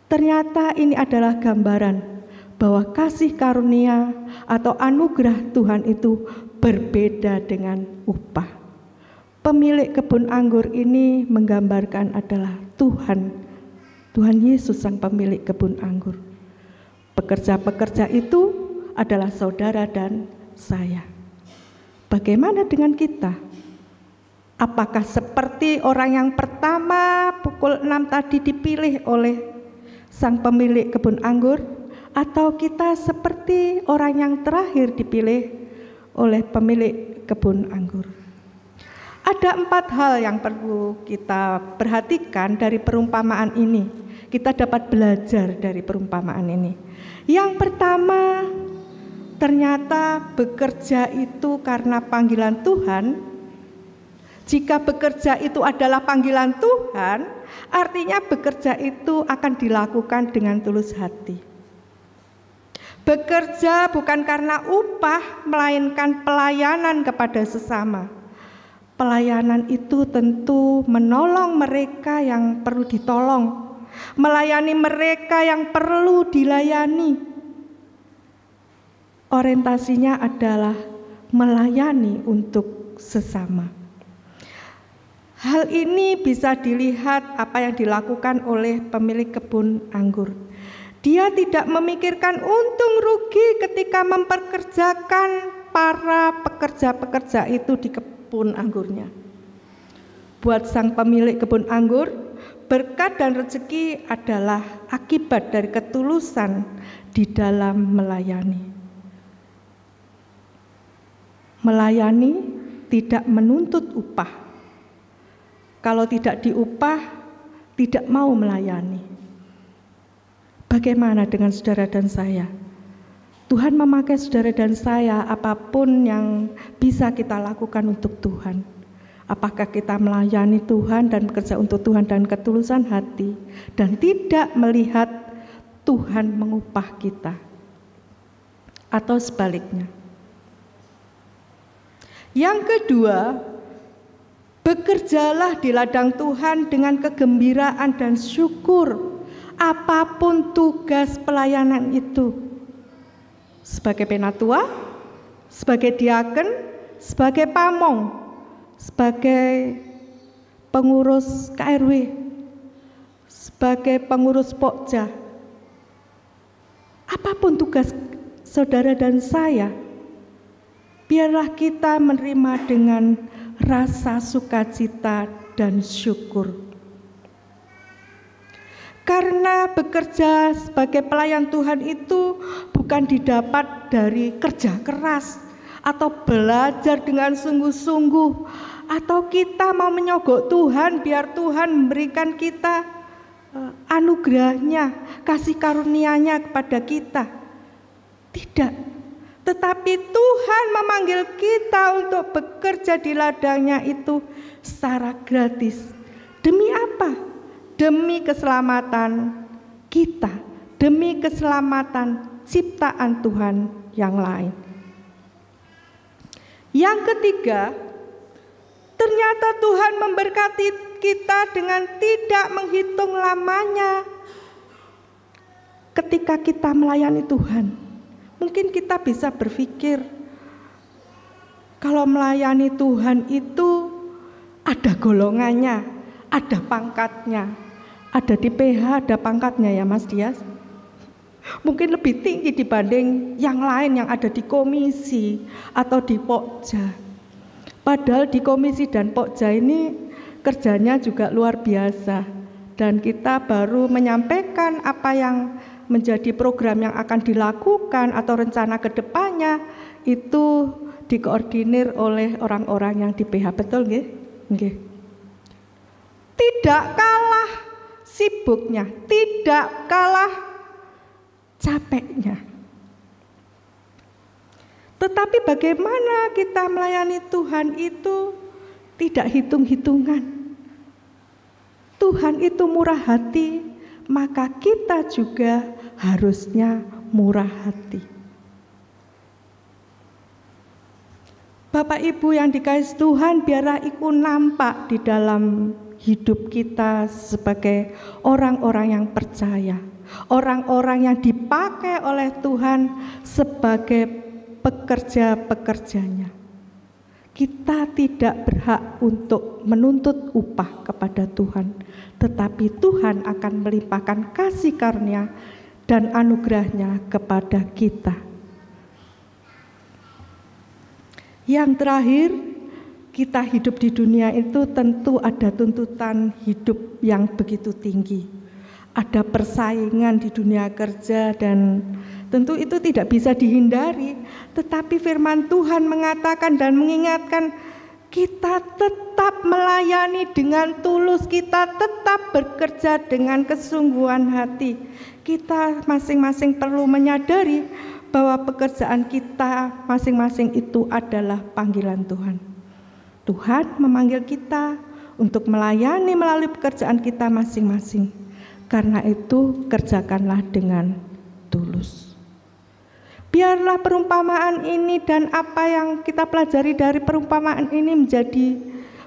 Ternyata ini adalah gambaran bahwa kasih karunia atau anugerah Tuhan itu berbeda dengan upah. Pemilik kebun anggur ini menggambarkan adalah Tuhan Yesus sang pemilik kebun anggur. Pekerja-pekerja itu adalah saudara dan saya. Bagaimana dengan kita? Apakah seperti orang yang pertama pukul 6 tadi dipilih oleh sang pemilik kebun anggur, atau kita seperti orang yang terakhir dipilih oleh pemilik kebun anggur? Ada 4 hal yang perlu kita perhatikan dari perumpamaan ini. Kita dapat belajar dari perumpamaan ini. Yang pertama, ternyata bekerja itu karena panggilan Tuhan. Jika bekerja itu adalah panggilan Tuhan, artinya bekerja itu akan dilakukan dengan tulus hati. Bekerja bukan karena upah, melainkan pelayanan kepada sesama. Pelayanan itu tentu menolong mereka yang perlu ditolong, melayani mereka yang perlu dilayani. Orientasinya adalah melayani untuk sesama. Hal ini bisa dilihat apa yang dilakukan oleh pemilik kebun anggur. Dia tidak memikirkan untung rugi ketika memperkerjakan para pekerja-pekerja itu di kebun anggurnya. Buat sang pemilik kebun anggur, berkat dan rezeki adalah akibat dari ketulusan di dalam melayani. Melayani tidak menuntut upah. Kalau tidak diupah, tidak mau melayani. Bagaimana dengan saudara dan saya? Tuhan memakai saudara dan saya apapun yang bisa kita lakukan untuk Tuhan. Apakah kita melayani Tuhan dan bekerja untuk Tuhan dan ketulusan hati dan tidak melihat Tuhan mengupah kita, atau sebaliknya? Yang kedua, bekerjalah di ladang Tuhan dengan kegembiraan dan syukur apapun tugas pelayanan itu. Sebagai penatua, sebagai diaken, sebagai pamong, sebagai pengurus KRW, sebagai pengurus Pokja. Apapun tugas saudara dan saya, biarlah kita menerima dengan rasa sukacita dan syukur. Karena bekerja sebagai pelayan Tuhan itu bukan didapat dari kerja keras atau belajar dengan sungguh-sungguh, atau kita mau menyogok Tuhan biar Tuhan memberikan kita anugerahnya, kasih karunia-Nya kepada kita. Tidak, tetapi Tuhan memanggil kita untuk bekerja di ladangnya itu secara gratis. Demi apa? Demi keselamatan kita, demi keselamatan ciptaan Tuhan yang lain. Yang ketiga, ternyata Tuhan memberkati kita dengan tidak menghitung lamanya. ketika kita melayani Tuhan, mungkin kita bisa berpikir kalau melayani Tuhan itu ada golongannya, ada pangkatnya. Ada di PH, ada pangkatnya ya Mas Dias. Mungkin lebih tinggi dibanding yang lain yang ada di komisi atau di Pokja. Padahal di komisi dan Pokja ini kerjanya juga luar biasa. Dan kita baru menyampaikan apa yang menjadi program yang akan dilakukan atau rencana ke depannya itu dikoordinir oleh orang-orang yang di PH. Betul nggih? Nggih. Tidak kalah sibuknya, tidak kalah capeknya. Tetapi bagaimana kita melayani Tuhan itu tidak hitung-hitungan. Tuhan itu murah hati, maka kita juga harusnya murah hati. Bapak Ibu yang dikasihi Tuhan, biarlah itu nampak di dalam hidup kita sebagai orang-orang yang percaya, orang-orang yang dipakai oleh Tuhan sebagai pekerja-pekerjanya. Kita tidak berhak untuk menuntut upah kepada Tuhan, tetapi Tuhan akan melimpahkan kasih karunia dan anugerahnya kepada kita. Yang terakhir, kita hidup di dunia itu tentu ada tuntutan hidup yang begitu tinggi. Ada persaingan di dunia kerja dan tentu itu tidak bisa dihindari. Tetapi firman Tuhan mengatakan dan mengingatkan kita tetap melayani dengan tulus, kita tetap bekerja dengan kesungguhan hati. Kita masing-masing perlu menyadari bahwa pekerjaan kita masing-masing itu adalah panggilan Tuhan. Tuhan memanggil kita untuk melayani melalui pekerjaan kita masing-masing. Karena itu kerjakanlah dengan tulus. Biarlah perumpamaan ini dan apa yang kita pelajari dari perumpamaan ini menjadi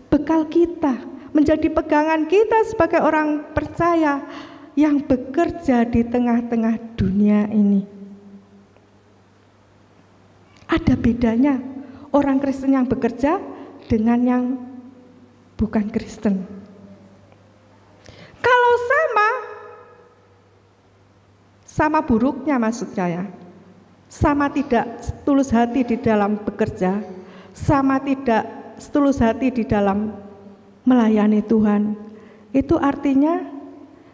bekal kita, menjadi pegangan kita sebagai orang percaya yang bekerja di tengah-tengah dunia ini. Ada bedanya orang Kristen yang bekerja dengan yang bukan Kristen. Kalau sama buruknya maksud saya, sama tidak tulus hati di dalam bekerja, sama tidak tulus hati di dalam melayani Tuhan, itu artinya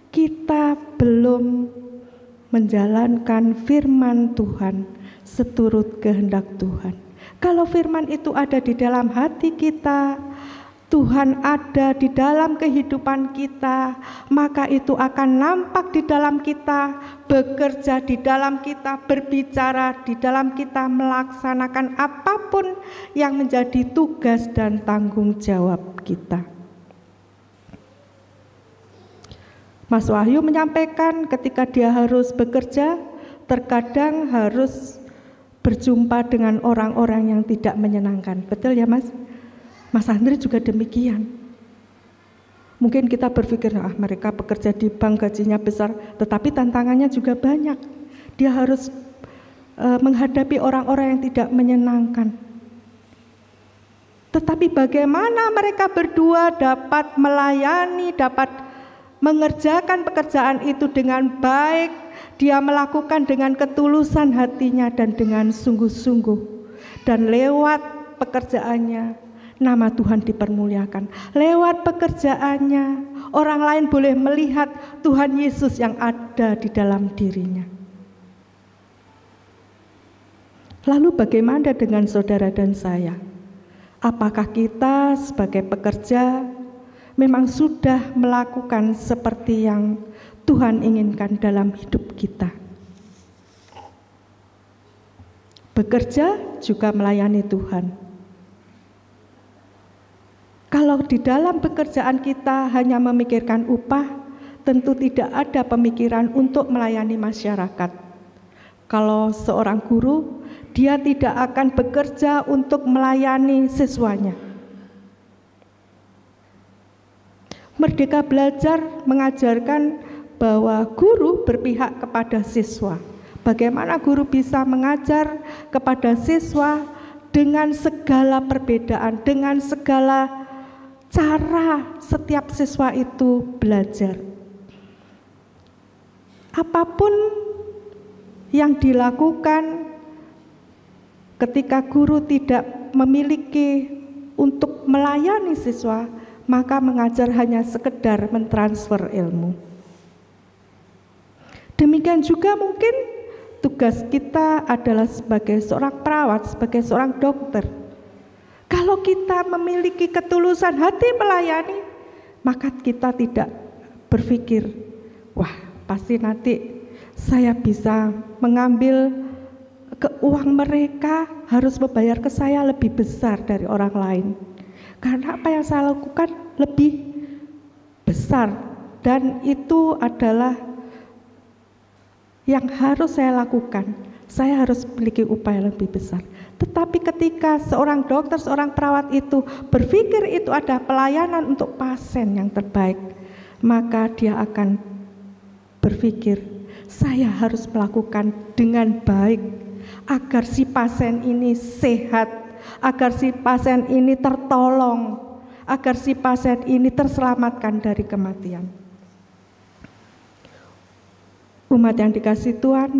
kita belum menjalankan firman Tuhan seturut kehendak Tuhan. Kalau firman itu ada di dalam hati kita, Tuhan ada di dalam kehidupan kita, maka itu akan nampak di dalam kita, bekerja di dalam kita, berbicara di dalam kita, melaksanakan apapun yang menjadi tugas dan tanggung jawab kita. Mas Wahyu menyampaikan ketika dia harus bekerja, terkadang harus berjumpa dengan orang-orang yang tidak menyenangkan. Betul ya Mas? Mas Andri juga demikian. Mungkin kita berpikir, mereka bekerja di bank gajinya besar, tetapi tantangannya juga banyak. Dia harus menghadapi orang-orang yang tidak menyenangkan. Tetapi bagaimana mereka berdua dapat melayani, dapat mengerjakan pekerjaan itu dengan baik, dia melakukan dengan ketulusan hatinya dan dengan sungguh-sungguh. Dan lewat pekerjaannya, nama Tuhan dipermuliakan. Lewat pekerjaannya, orang lain boleh melihat Tuhan Yesus yang ada di dalam dirinya. Lalu bagaimana dengan saudara dan saya? Apakah kita sebagai pekerja memang sudah melakukan seperti yang Tuhan inginkan dalam hidup kita? Bekerja juga melayani Tuhan. Kalau di dalam pekerjaan kita hanya memikirkan upah, tentu tidak ada pemikiran untuk melayani masyarakat. Kalau seorang guru, dia tidak akan bekerja untuk melayani siswanya. Merdeka Belajar mengajarkan bahwa guru berpihak kepada siswa. Bagaimana guru bisa mengajar kepada siswa dengan segala perbedaan, dengan segala cara setiap siswa itu belajar. Apapun yang dilakukan ketika guru tidak memiliki untuk melayani siswa, maka mengajar hanya sekedar mentransfer ilmu. Demikian juga mungkin tugas kita adalah sebagai seorang perawat, sebagai seorang dokter. Kalau kita memiliki ketulusan hati melayani, maka kita tidak berpikir, wah pasti nanti saya bisa mengambil uang mereka, harus membayar ke saya lebih besar dari orang lain. Karena apa yang saya lakukan lebih besar, dan itu adalah yang harus saya lakukan. Saya harus memiliki upaya lebih besar. Tetapi ketika seorang dokter, seorang perawat itu berpikir itu ada pelayanan untuk pasien yang terbaik, maka dia akan berpikir, saya harus melakukan dengan baik agar si pasien ini sehat, agar si pasien ini tertolong, agar si pasien ini terselamatkan dari kematian. Umat yang dikasihi Tuhan,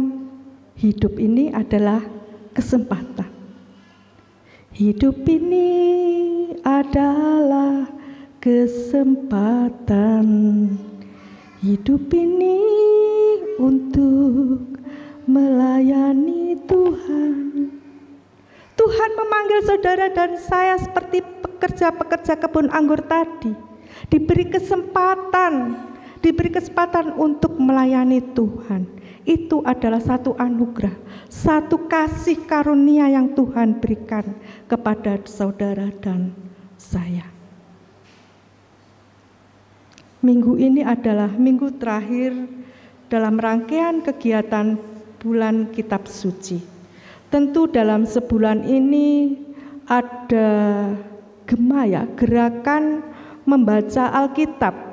hidup ini adalah kesempatan. Hidup ini adalah kesempatan. Hidup ini untuk melayani Tuhan. Tuhan memanggil saudara dan saya seperti pekerja-pekerja kebun anggur tadi. Diberi kesempatan untuk melayani Tuhan. Itu adalah satu anugerah, satu kasih karunia yang Tuhan berikan kepada saudara dan saya. Minggu ini adalah minggu terakhir dalam rangkaian kegiatan bulan Kitab Suci. Tentu dalam sebulan ini ada Gemaya, gerakan membaca Alkitab.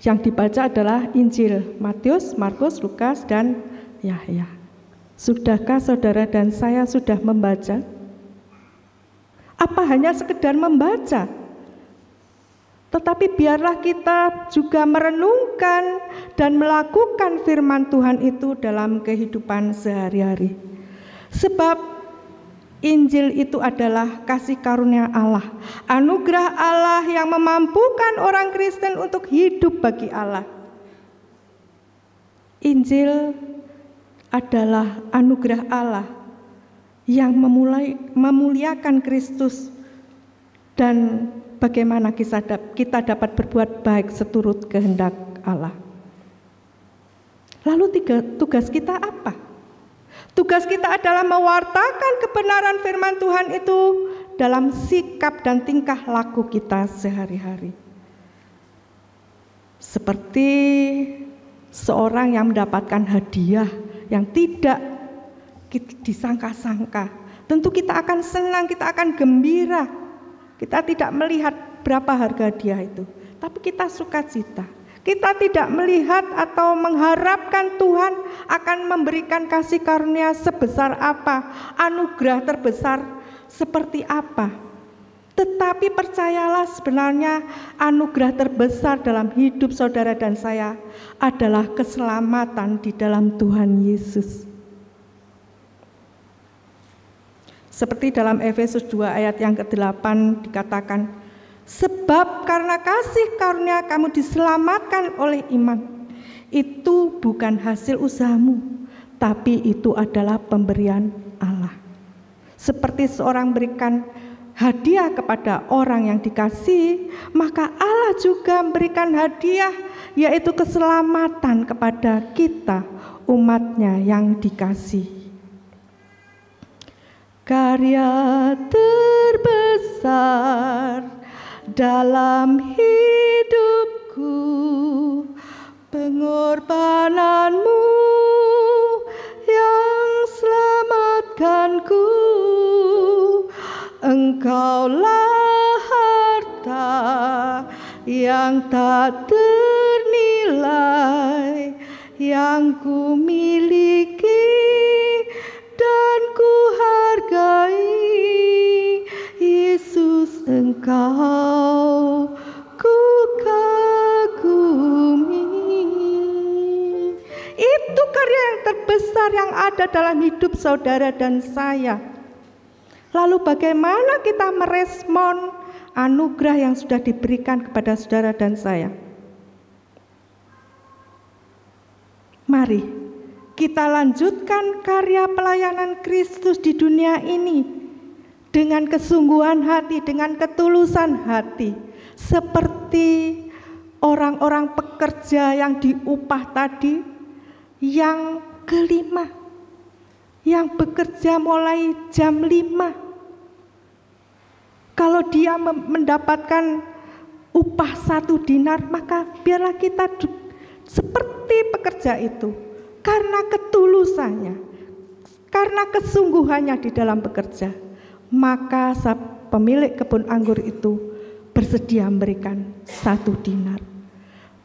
Yang dibaca adalah Injil Matius, Markus, Lukas, dan Yahya. Sudahkah saudara dan saya sudah membaca? Apa hanya sekedar membaca? Tetapi biarlah kita juga merenungkan dan melakukan firman Tuhan itu dalam kehidupan sehari-hari. Sebab Injil itu adalah kasih karunia Allah, anugerah Allah yang memampukan orang Kristen untuk hidup bagi Allah. Injil adalah anugerah Allah yang memuliakan Kristus, dan bagaimana kita dapat berbuat baik seturut kehendak Allah. Lalu tugas kita apa? Tugas kita adalah mewartakan kebenaran firman Tuhan itu dalam sikap dan tingkah laku kita sehari-hari. Seperti seorang yang mendapatkan hadiah yang tidak disangka-sangka. Tentu kita akan senang, kita akan gembira. Kita tidak melihat berapa harga hadiah itu, tapi kita sukacita. Kita tidak melihat atau mengharapkan Tuhan akan memberikan kasih karunia sebesar apa, anugerah terbesar seperti apa. Tetapi percayalah, sebenarnya anugerah terbesar dalam hidup saudara dan saya adalah keselamatan di dalam Tuhan Yesus. Seperti dalam Efesus 2 ayat yang ke-8 dikatakan, sebab karena kasih karunia kamu diselamatkan oleh iman. Itu bukan hasil usahamu, tapi itu adalah pemberian Allah. Seperti seorang berikan hadiah kepada orang yang dikasihi, maka Allah juga memberikan hadiah, yaitu keselamatan kepada kita, umatnya yang dikasihi. Karya terbesar dalam hidupku, pengorbananmu yang selamatkanku. Engkaulah harta yang tak ternilai yang ku miliki dan ku hargai. Yesus, Engkau ku kagumi. Itu karya yang terbesar yang ada dalam hidup saudara dan saya. Lalu bagaimana kita merespon anugerah yang sudah diberikan kepada saudara dan saya? Mari kita lanjutkan karya pelayanan Kristus di dunia ini dengan kesungguhan hati, dengan ketulusan hati, seperti orang-orang pekerja yang diupah tadi, yang kelima, yang bekerja mulai jam 5. Kalau dia mendapatkan upah 1 dinar, maka biarlah kita seperti pekerja itu, karena ketulusannya, karena kesungguhannya di dalam bekerja, maka pemilik kebun anggur itu bersedia memberikan 1 dinar.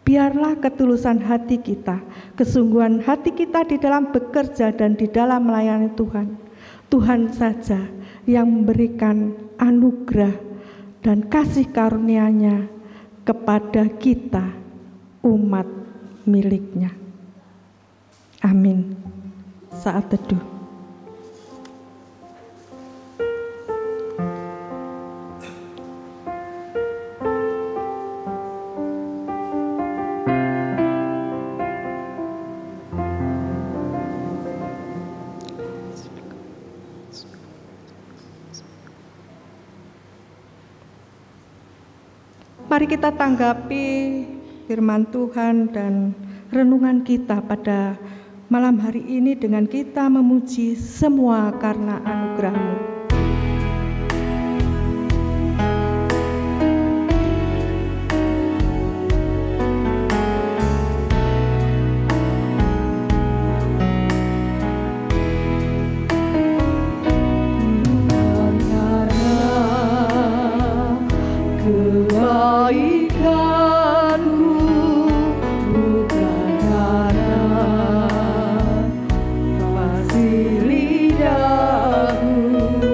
Biarlah ketulusan hati kita, kesungguhan hati kita di dalam bekerja dan di dalam melayani Tuhan, Tuhan saja yang memberikan anugerah dan kasih karunia-Nya kepada kita, umat miliknya. Amin. Saat teduh. Mari kita tanggapi firman Tuhan dan renungan kita pada malam hari ini dengan kita memuji semua karena anugerah-Mu. Lidahku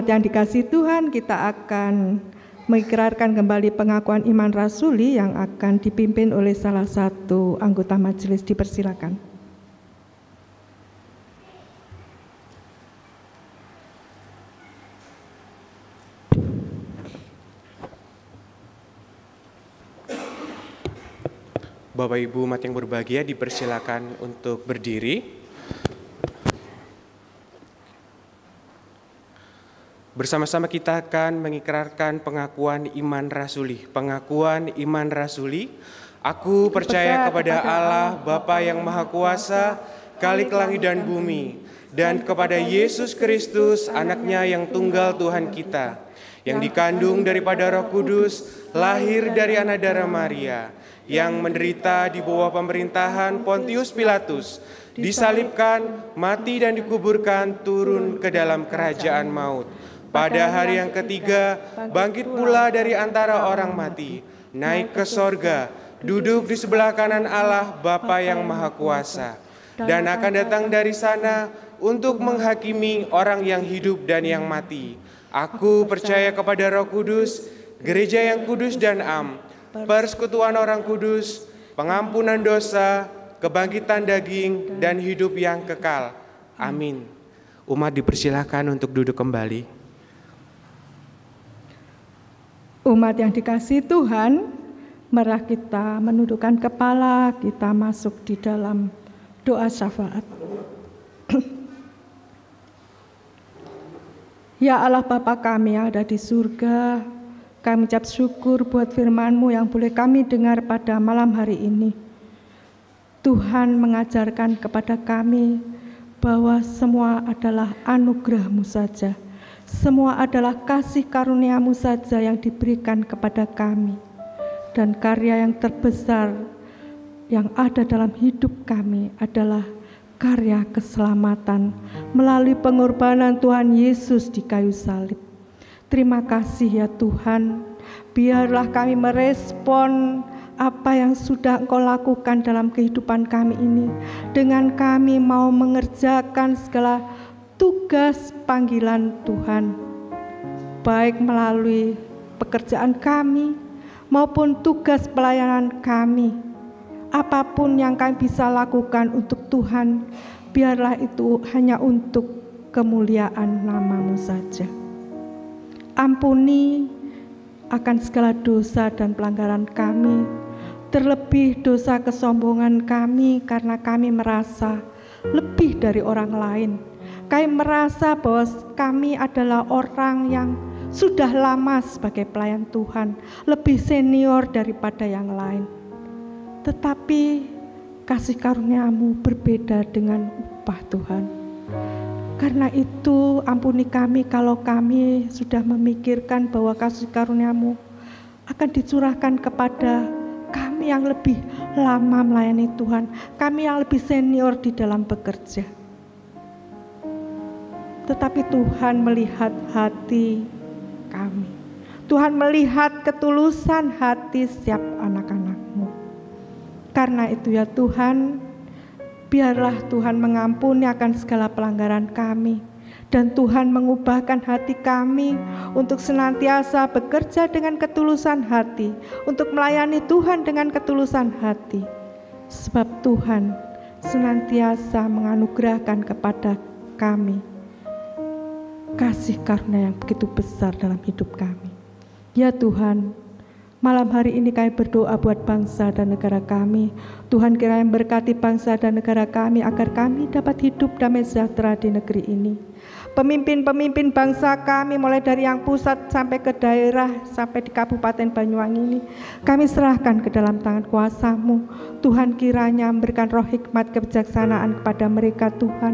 Umat yang dikasihi Tuhan, kita akan mengikrarkan kembali pengakuan iman rasuli yang akan dipimpin oleh salah satu anggota majelis. Dipersilakan. Bapak Ibu umat yang berbahagia, dipersilakan untuk berdiri. Bersama-sama kita akan mengikrarkan pengakuan iman rasuli. Pengakuan iman rasuli. Aku percaya kepada Allah, Bapa yang Maha Kuasa, Khalik langit dan bumi, dan kepada Yesus Kristus, anaknya yang tunggal Tuhan kita, yang dikandung daripada Roh Kudus, lahir dari anak darah Maria, yang menderita di bawah pemerintahan Pontius Pilatus, disalibkan, mati dan dikuburkan, turun ke dalam kerajaan maut. Pada hari yang ketiga, bangkit pula dari antara orang mati, naik ke sorga, duduk di sebelah kanan Allah Bapa yang Maha Kuasa, dan akan datang dari sana untuk menghakimi orang yang hidup dan yang mati. Aku percaya kepada Roh Kudus, gereja yang kudus dan am, persekutuan orang kudus, pengampunan dosa, kebangkitan daging, dan hidup yang kekal. Amin. Umat dipersilakan untuk duduk kembali. Umat yang dikasihi Tuhan, marilah kita menundukkan kepala, kita masuk di dalam doa syafaat. Ya Allah Bapa kami yang ada di surga, kami ucap syukur buat firman-Mu yang boleh kami dengar pada malam hari ini. Tuhan mengajarkan kepada kami bahwa semua adalah anugerah-Mu saja. Semua adalah kasih karunia-Mu saja yang diberikan kepada kami. Dan karya yang terbesar yang ada dalam hidup kami adalah karya keselamatan melalui pengorbanan Tuhan Yesus di kayu salib. Terima kasih ya Tuhan, biarlah kami merespon apa yang sudah Engkau lakukan dalam kehidupan kami ini, dengan kami mau mengerjakan segala tugas panggilan Tuhan, baik melalui pekerjaan kami maupun tugas pelayanan kami. Apapun yang kami bisa lakukan untuk Tuhan, biarlah itu hanya untuk kemuliaan nama-Mu saja. Ampuni akan segala dosa dan pelanggaran kami, terlebih dosa kesombongan kami karena kami merasa lebih dari orang lain. Kami merasa bahwa kami adalah orang yang sudah lama sebagai pelayan Tuhan, lebih senior daripada yang lain. Tetapi kasih karunia-Mu berbeda dengan upah Tuhan. Karena itu ampuni kami kalau kami sudah memikirkan bahwa kasih karunia-Mu akan dicurahkan kepada kami yang lebih lama melayani Tuhan, kami yang lebih senior di dalam bekerja. Tetapi Tuhan melihat hati kami. Tuhan melihat ketulusan hati setiap anak-anak-Mu. Karena itu ya Tuhan, biarlah Tuhan mengampuni akan segala pelanggaran kami. Dan Tuhan mengubahkan hati kami untuk senantiasa bekerja dengan ketulusan hati, untuk melayani Tuhan dengan ketulusan hati. Sebab Tuhan senantiasa menganugerahkan kepada kami kasih karunia yang begitu besar dalam hidup kami. Ya Tuhan, malam hari ini kami berdoa buat bangsa dan negara kami. Tuhan kiranya berkati bangsa dan negara kami agar kami dapat hidup damai sejahtera di negeri ini. Pemimpin-pemimpin bangsa kami mulai dari yang pusat sampai ke daerah, sampai di Kabupaten Banyuwangi ini, kami serahkan ke dalam tangan kuasa-Mu. Tuhan kiranya memberikan roh hikmat kebijaksanaan kepada mereka Tuhan,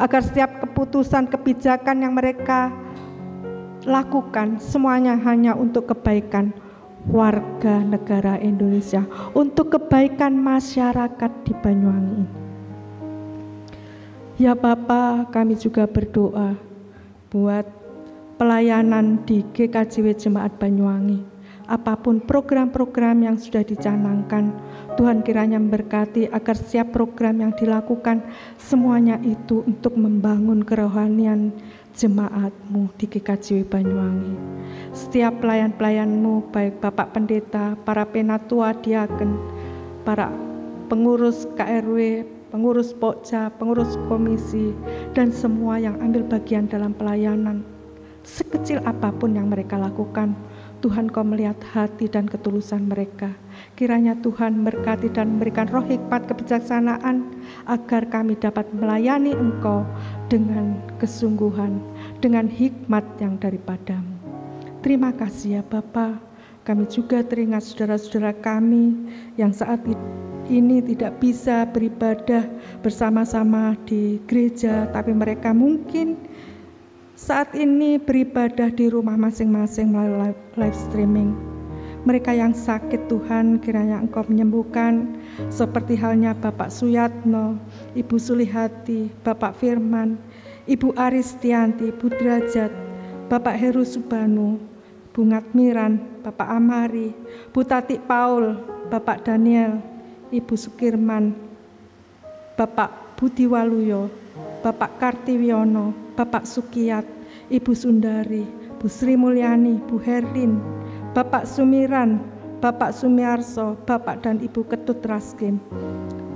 agar setiap keputusan kebijakan yang mereka lakukan semuanya hanya untuk kebaikan warga negara Indonesia, untuk kebaikan masyarakat di Banyuwangi ini. Ya Bapa, kami juga berdoa buat pelayanan di GKJW Jemaat Banyuwangi. Apapun program-program yang sudah dicanangkan, Tuhan kiranya memberkati agar setiap program yang dilakukan semuanya itu untuk membangun kerohanian jemaat-Mu di GKJW Banyuwangi. Setiap pelayan-pelayan-Mu, baik Bapak Pendeta, para penatua diaken, para pengurus KRW, pengurus Pokja, pengurus komisi, dan semua yang ambil bagian dalam pelayanan. Sekecil apapun yang mereka lakukan, Tuhan Kau melihat hati dan ketulusan mereka. Kiranya Tuhan berkati dan memberikan roh hikmat kebijaksanaan agar kami dapat melayani Engkau dengan kesungguhan, dengan hikmat yang daripada-Mu. Terima kasih ya Bapa. Kami juga teringat saudara-saudara kami yang saat ini tidak bisa beribadah bersama-sama di gereja, tapi mereka mungkin saat ini beribadah di rumah masing-masing melalui live streaming. Mereka yang sakit Tuhan, kiranya Engkau menyembuhkan, seperti halnya Bapak Suyatno, Ibu Sulihati, Bapak Firman, Ibu Aristianti, Ibu Derajat, Bapak Heru Subanu, Bu Ngatmiran, Bapak Amari, Bu Tati Paul, Bapak Daniel, Ibu Sukirman, Bapak Budi Waluyo, Bapak Kartiwiono, Bapak Sukiyat, Ibu Sundari, Bu Sri Mulyani, Bu Herlin, Bapak Sumiran, Bapak Sumiarso, Bapak dan Ibu Ketut Raskin,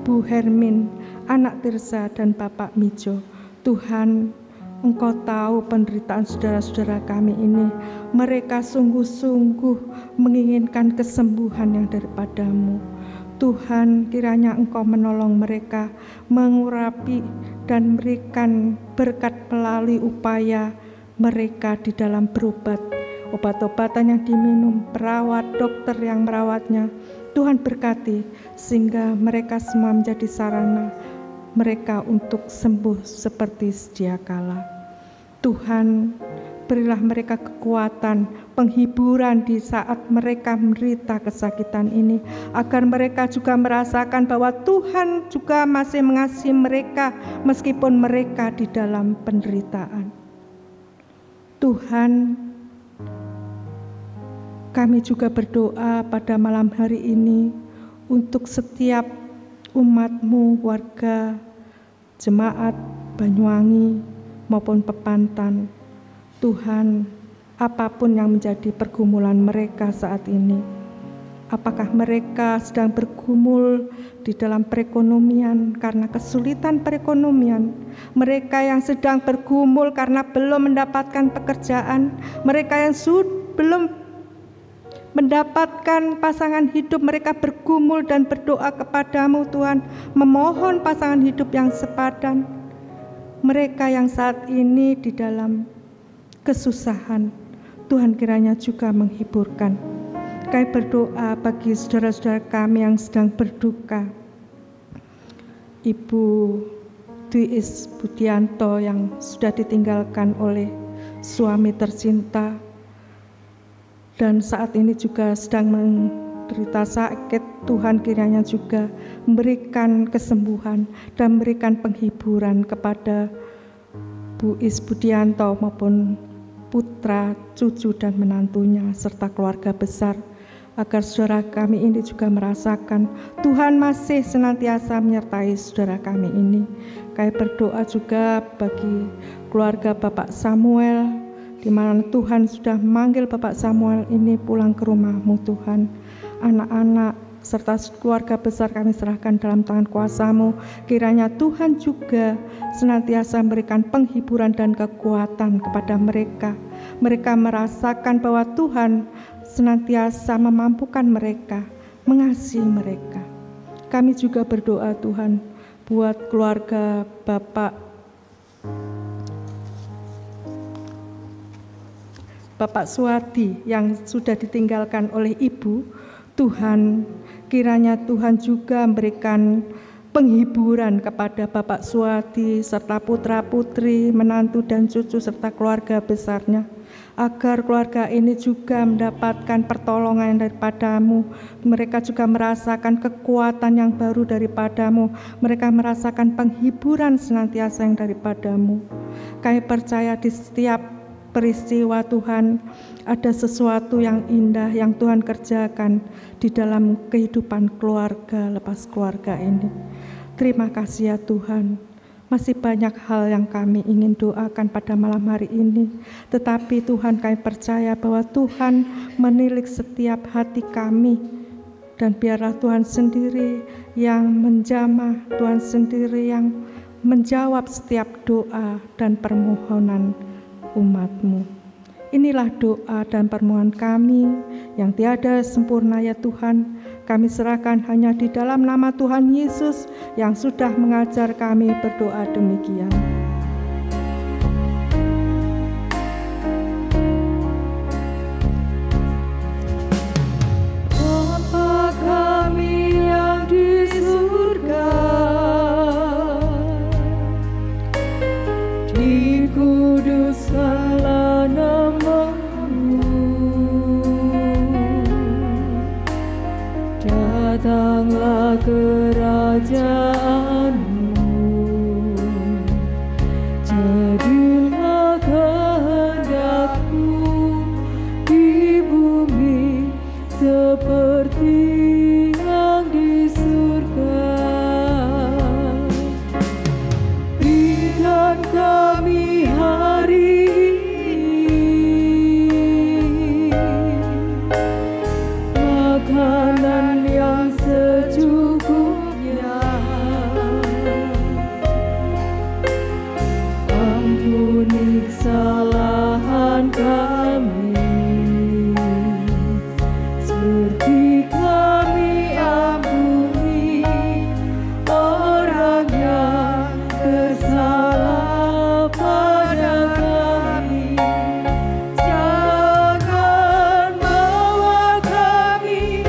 Bu Hermin, Anak Tirsa dan Bapak Mijo. Tuhan, Engkau tahu penderitaan saudara-saudara kami ini. Mereka sungguh-sungguh menginginkan kesembuhan yang daripada-Mu. Tuhan, kiranya Engkau menolong mereka, mengurapi dan memberikan berkat melalui upaya mereka di dalam berobat, obat-obatan yang diminum, perawat, dokter yang merawatnya. Tuhan berkati sehingga mereka semua menjadi sarana mereka untuk sembuh seperti sedia kala. Tuhan, berilah mereka kekuatan, penghiburan di saat mereka menderita kesakitan ini, agar mereka juga merasakan bahwa Tuhan juga masih mengasihi mereka meskipun mereka di dalam penderitaan. Tuhan, kami juga berdoa pada malam hari ini untuk setiap umat-Mu, warga, jemaat Banyuwangi maupun Pepantan. Tuhan, apapun yang menjadi pergumulan mereka saat ini, apakah mereka sedang bergumul di dalam perekonomian karena kesulitan perekonomian, mereka yang sedang bergumul karena belum mendapatkan pekerjaan, mereka yang belum mendapatkan pasangan hidup, mereka bergumul dan berdoa kepada-Mu Tuhan, memohon pasangan hidup yang sepadan. Mereka yang saat ini di dalam kesusahan, Tuhan kiranya juga menghiburkan. Kami berdoa bagi saudara-saudara kami yang sedang berduka. Ibu Dwi Budianto yang sudah ditinggalkan oleh suami tercinta dan saat ini juga sedang menderita sakit. Tuhan kiranya juga memberikan kesembuhan dan memberikan penghiburan kepada Bu Is Budianto maupun putra, cucu dan menantunya serta keluarga besar, agar saudara kami ini juga merasakan Tuhan masih senantiasa menyertai saudara kami ini. Kami berdoa juga bagi keluarga Bapak Samuel, di mana Tuhan sudah memanggil Bapak Samuel ini pulang ke rumah-Mu Tuhan. Anak-anak serta keluarga besar kami serahkan dalam tangan kuasa-Mu. Kiranya Tuhan juga senantiasa memberikan penghiburan dan kekuatan kepada mereka. Mereka merasakan bahwa Tuhan senantiasa memampukan mereka, mengasihi mereka. Kami juga berdoa Tuhan buat keluarga Bapak Suwadi yang sudah ditinggalkan oleh ibu. Tuhan, kiranya Tuhan juga memberikan penghiburan kepada Bapak Suwadi serta putra-putri, menantu dan cucu serta keluarga besarnya, agar keluarga ini juga mendapatkan pertolongan daripada-Mu. Mereka juga merasakan kekuatan yang baru daripada-Mu. Mereka merasakan penghiburan senantiasa yang daripada-Mu. Kami percaya di setiap peristiwa Tuhan ada sesuatu yang indah yang Tuhan kerjakan di dalam kehidupan keluarga lepas keluarga ini. Terima kasih ya Tuhan. Masih banyak hal yang kami ingin doakan pada malam hari ini. Tetapi Tuhan, kami percaya bahwa Tuhan menilik setiap hati kami. Dan biarlah Tuhan sendiri yang menjamah, Tuhan sendiri yang menjawab setiap doa dan permohonan umat-Mu. Inilah doa dan permohonan kami yang tiada sempurna ya Tuhan. Kami serahkan hanya di dalam nama Tuhan Yesus yang sudah mengajar kami berdoa demikian. Bapa kami yang di surga, dikuduskanlah nama-Mu. Datanglah kerajaan-Mu, jadilah kehendak-Mu di bumi seperti yang di surga. Berikan kami hari ini makanan yang secukupnya. Ampuni kesalahan kami, seperti kami ampuni orang yang bersalah pada kami. Jangan bawa kami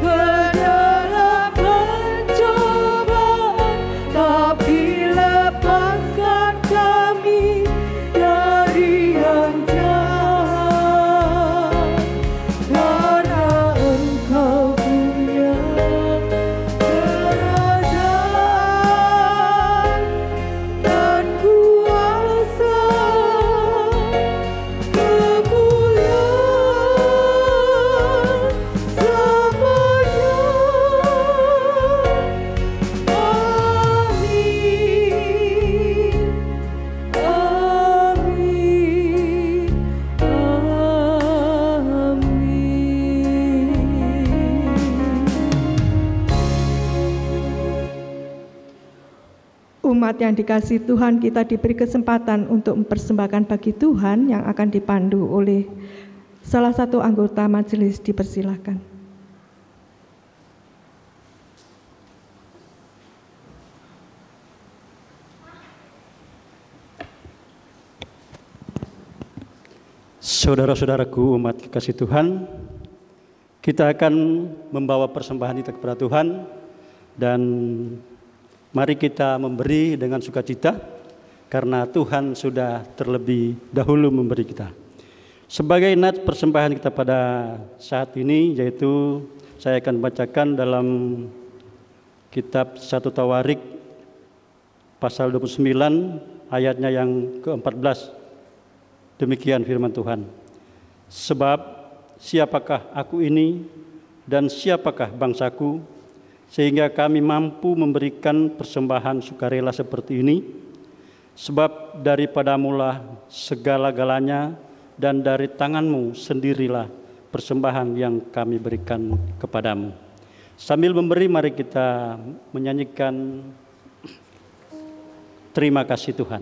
ke dalam pencobaan, tapi lepaskan kami dari yang jahat. Karena Engkau punya kerajaan dan kuasa, kemuliaan selamanya. Amin, amin, amin. Umat yang dikasihi Tuhan, kita diberi kesempatan untuk mempersembahkan bagi Tuhan yang akan dipandu oleh salah satu anggota majelis. Dipersilakan. Saudara-saudaraku umat kekasih Tuhan, kita akan membawa persembahan kita kepada Tuhan, dan mari kita memberi dengan sukacita karena Tuhan sudah terlebih dahulu memberi kita. Sebagai nats persembahan kita pada saat ini, yaitu saya akan bacakan dalam kitab 1 Tawarik pasal 29 ayatnya yang ke-14. Demikian firman Tuhan. Sebab siapakah aku ini dan siapakah bangsaku, sehingga kami mampu memberikan persembahan sukarela seperti ini? Sebab daripadamulah segala-galanya, dan dari tanganmu sendirilah persembahan yang kami berikan kepadamu. Sambil memberi, mari kita menyanyikan Terima Kasih Tuhan.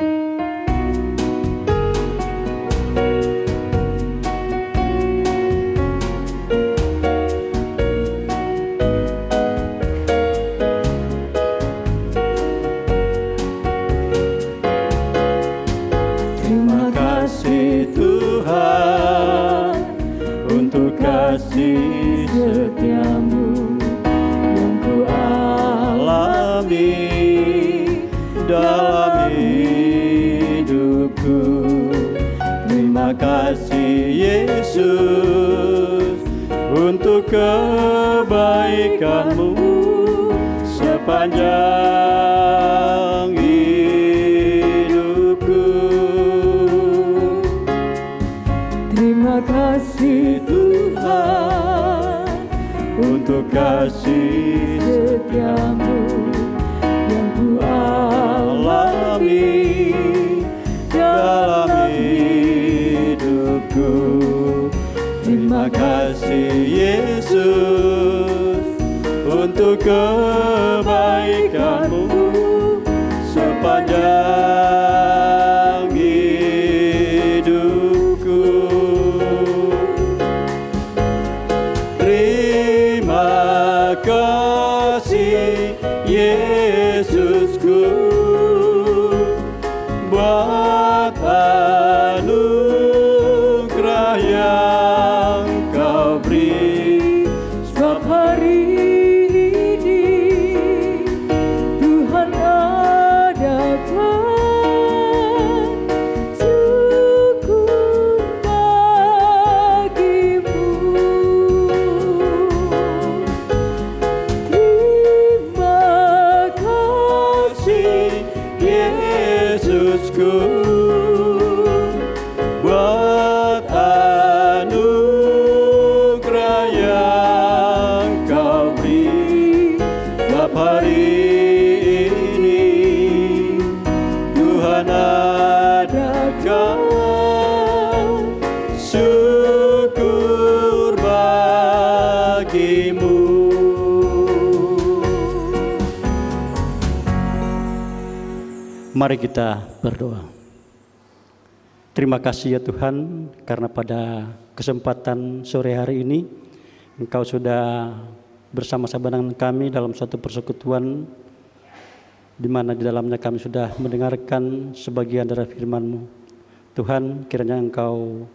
Terima kasih Tuhan untuk kasih setiamu yang ku alami dalam hidupku. Terima kasih Yesus untuk kebaikanmu sepanjang hidupku. Terima kasih Tuhan untuk kasih setiamu yang ku alami alami dalam hidupku. Terima kasih Yesus untuk kebaikan-Mu sepanjang hidupku. Terima kasih Yesusku buat anugerah yang Kau beri. Sebab hari ini Tuhan adakan syukur bagimu. Terima kasih Yesusku buat anugerah yang Kau beri. Sebab hari ini Tuhan adakan syukur bagimu. Mari kita berdoa. Terima kasih ya Tuhan, karena pada kesempatan sore hari ini Engkau sudah bersama-sama dengan kami dalam suatu persekutuan di mana di dalamnya kami sudah mendengarkan sebagian dari firman-Mu. Tuhan, kiranya Engkau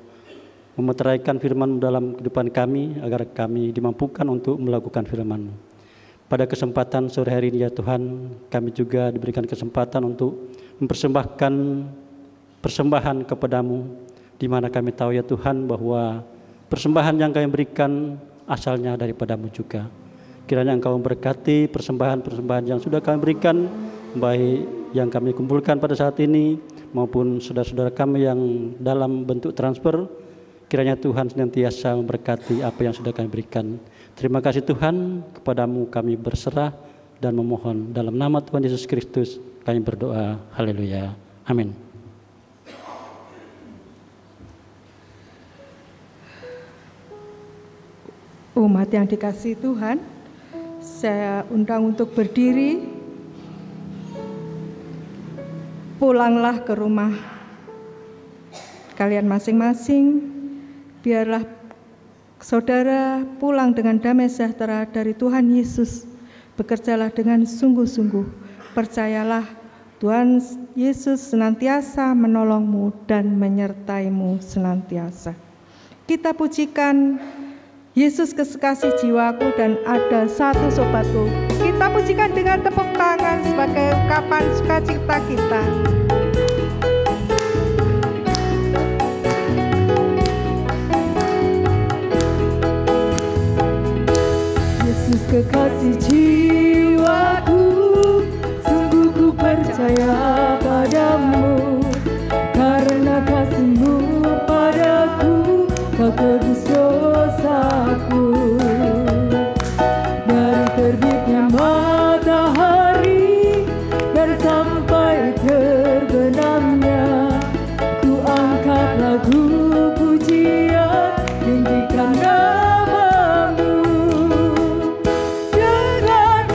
memeteraikan firman-Mu dalam kehidupan kami agar kami dimampukan untuk melakukan firman-Mu. Pada kesempatan sore hari ini ya Tuhan, kami juga diberikan kesempatan untuk mempersembahkan persembahan kepadamu, di mana kami tahu ya Tuhan bahwa persembahan yang kami berikan asalnya daripada-Mu juga. Kiranya Engkau memberkati persembahan-persembahan yang sudah kami berikan, baik yang kami kumpulkan pada saat ini maupun saudara-saudara kami yang dalam bentuk transfer. Kiranya Tuhan senantiasa memberkati apa yang sudah kami berikan. Terima kasih Tuhan, kepadamu kami berserah dan memohon dalam nama Tuhan Yesus Kristus kami berdoa. Haleluya. Amin. Umat yang dikasihi Tuhan, saya undang untuk berdiri. Pulanglah ke rumah kalian masing-masing. Biarlah saudara pulang dengan damai sejahtera dari Tuhan Yesus. Bekerjalah dengan sungguh-sungguh. Percayalah, Tuhan Yesus senantiasa menolongmu dan menyertaimu senantiasa. Kita pujikan Yesus kekasih jiwaku dan ada satu sobatku. Kita pujikan dengan tepuk tangan sebagai ungkapan sukacita kita. Yesus kekasih jiwaku, sungguh ku percaya padamu, karena kasih-Mu padaku, Kau tebus dosaku. Dari terbitnya matahari dan sampai terbenamnya, ku angkat lagu pujian, tinggikan nama-Mu. Dengan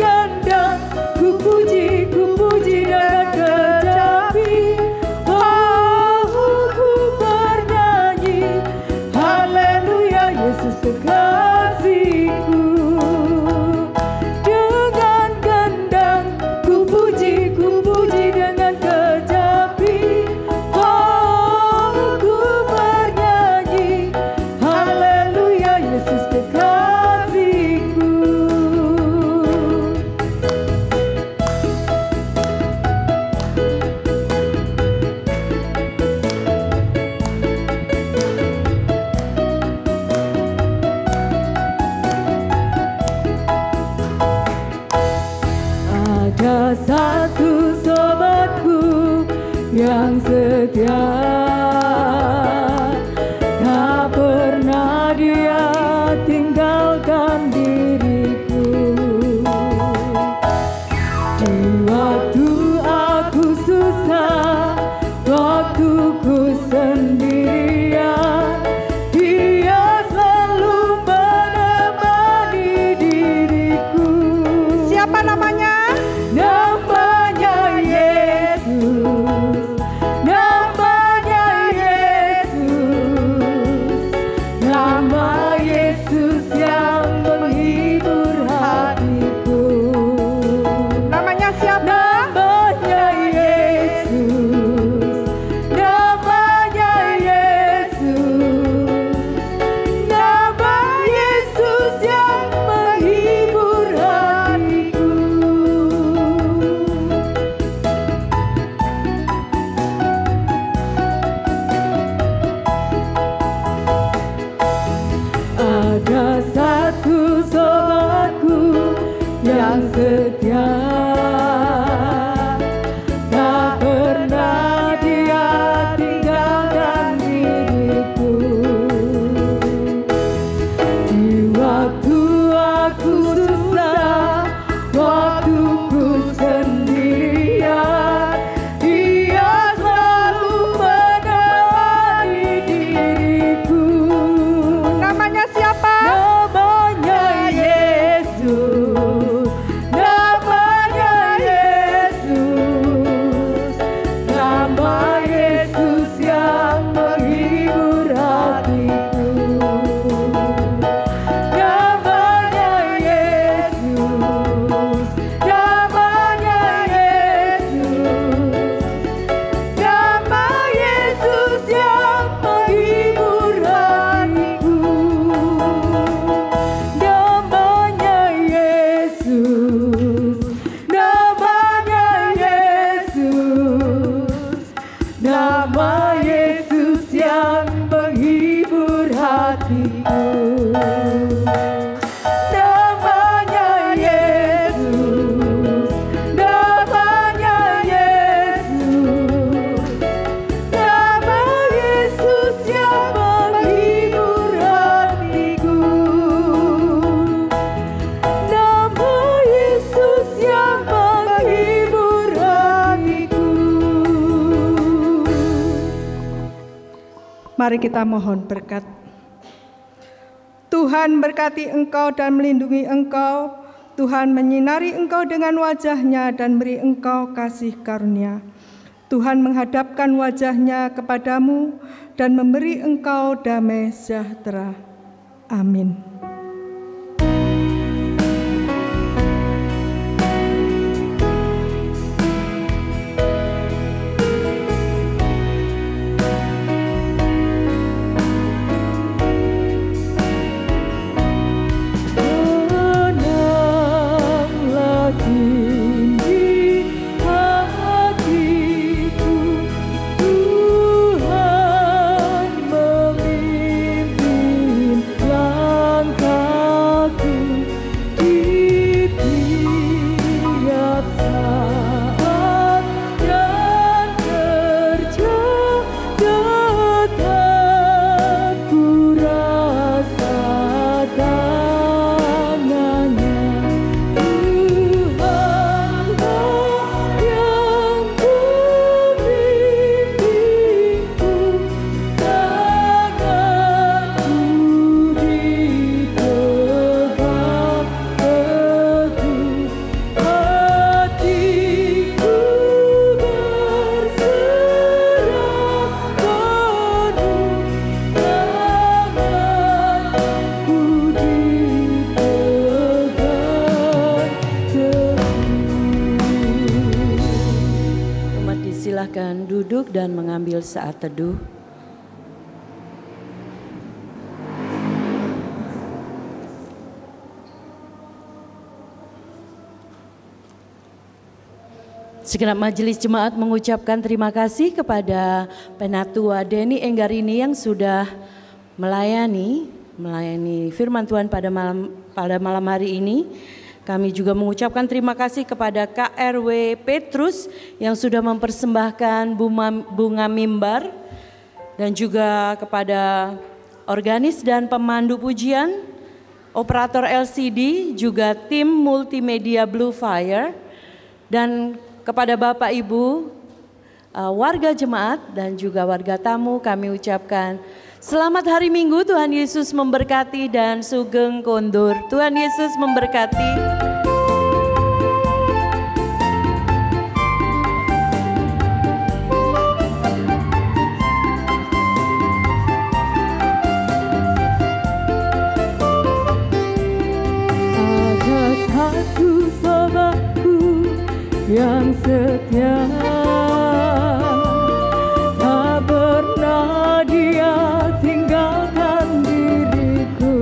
Mari kita mohon berkat. Tuhan berkati engkau dan melindungi engkau. Tuhan menyinari engkau dengan wajah-Nya dan beri engkau kasih karunia. Tuhan menghadapkan wajah-Nya kepadamu dan memberi engkau damai sejahtera. Amin. Duduk dan mengambil saat teduh. Segenap majelis jemaat mengucapkan terima kasih kepada Penatua Denny Enggarini yang sudah melayani firman Tuhan pada malam hari ini. Kami juga mengucapkan terima kasih kepada KRW Petrus yang sudah mempersembahkan bunga mimbar, dan juga kepada organis dan pemandu pujian, operator LCD, juga tim multimedia Blue Fire, dan kepada Bapak Ibu warga jemaat dan juga warga tamu kami ucapkan selamat hari Minggu. Tuhan Yesus memberkati dan sugeng kondur. Tuhan Yesus memberkati. Ada satu sobatku yang setia, tak pernah dia tinggalkan diriku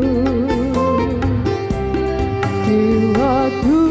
di waktu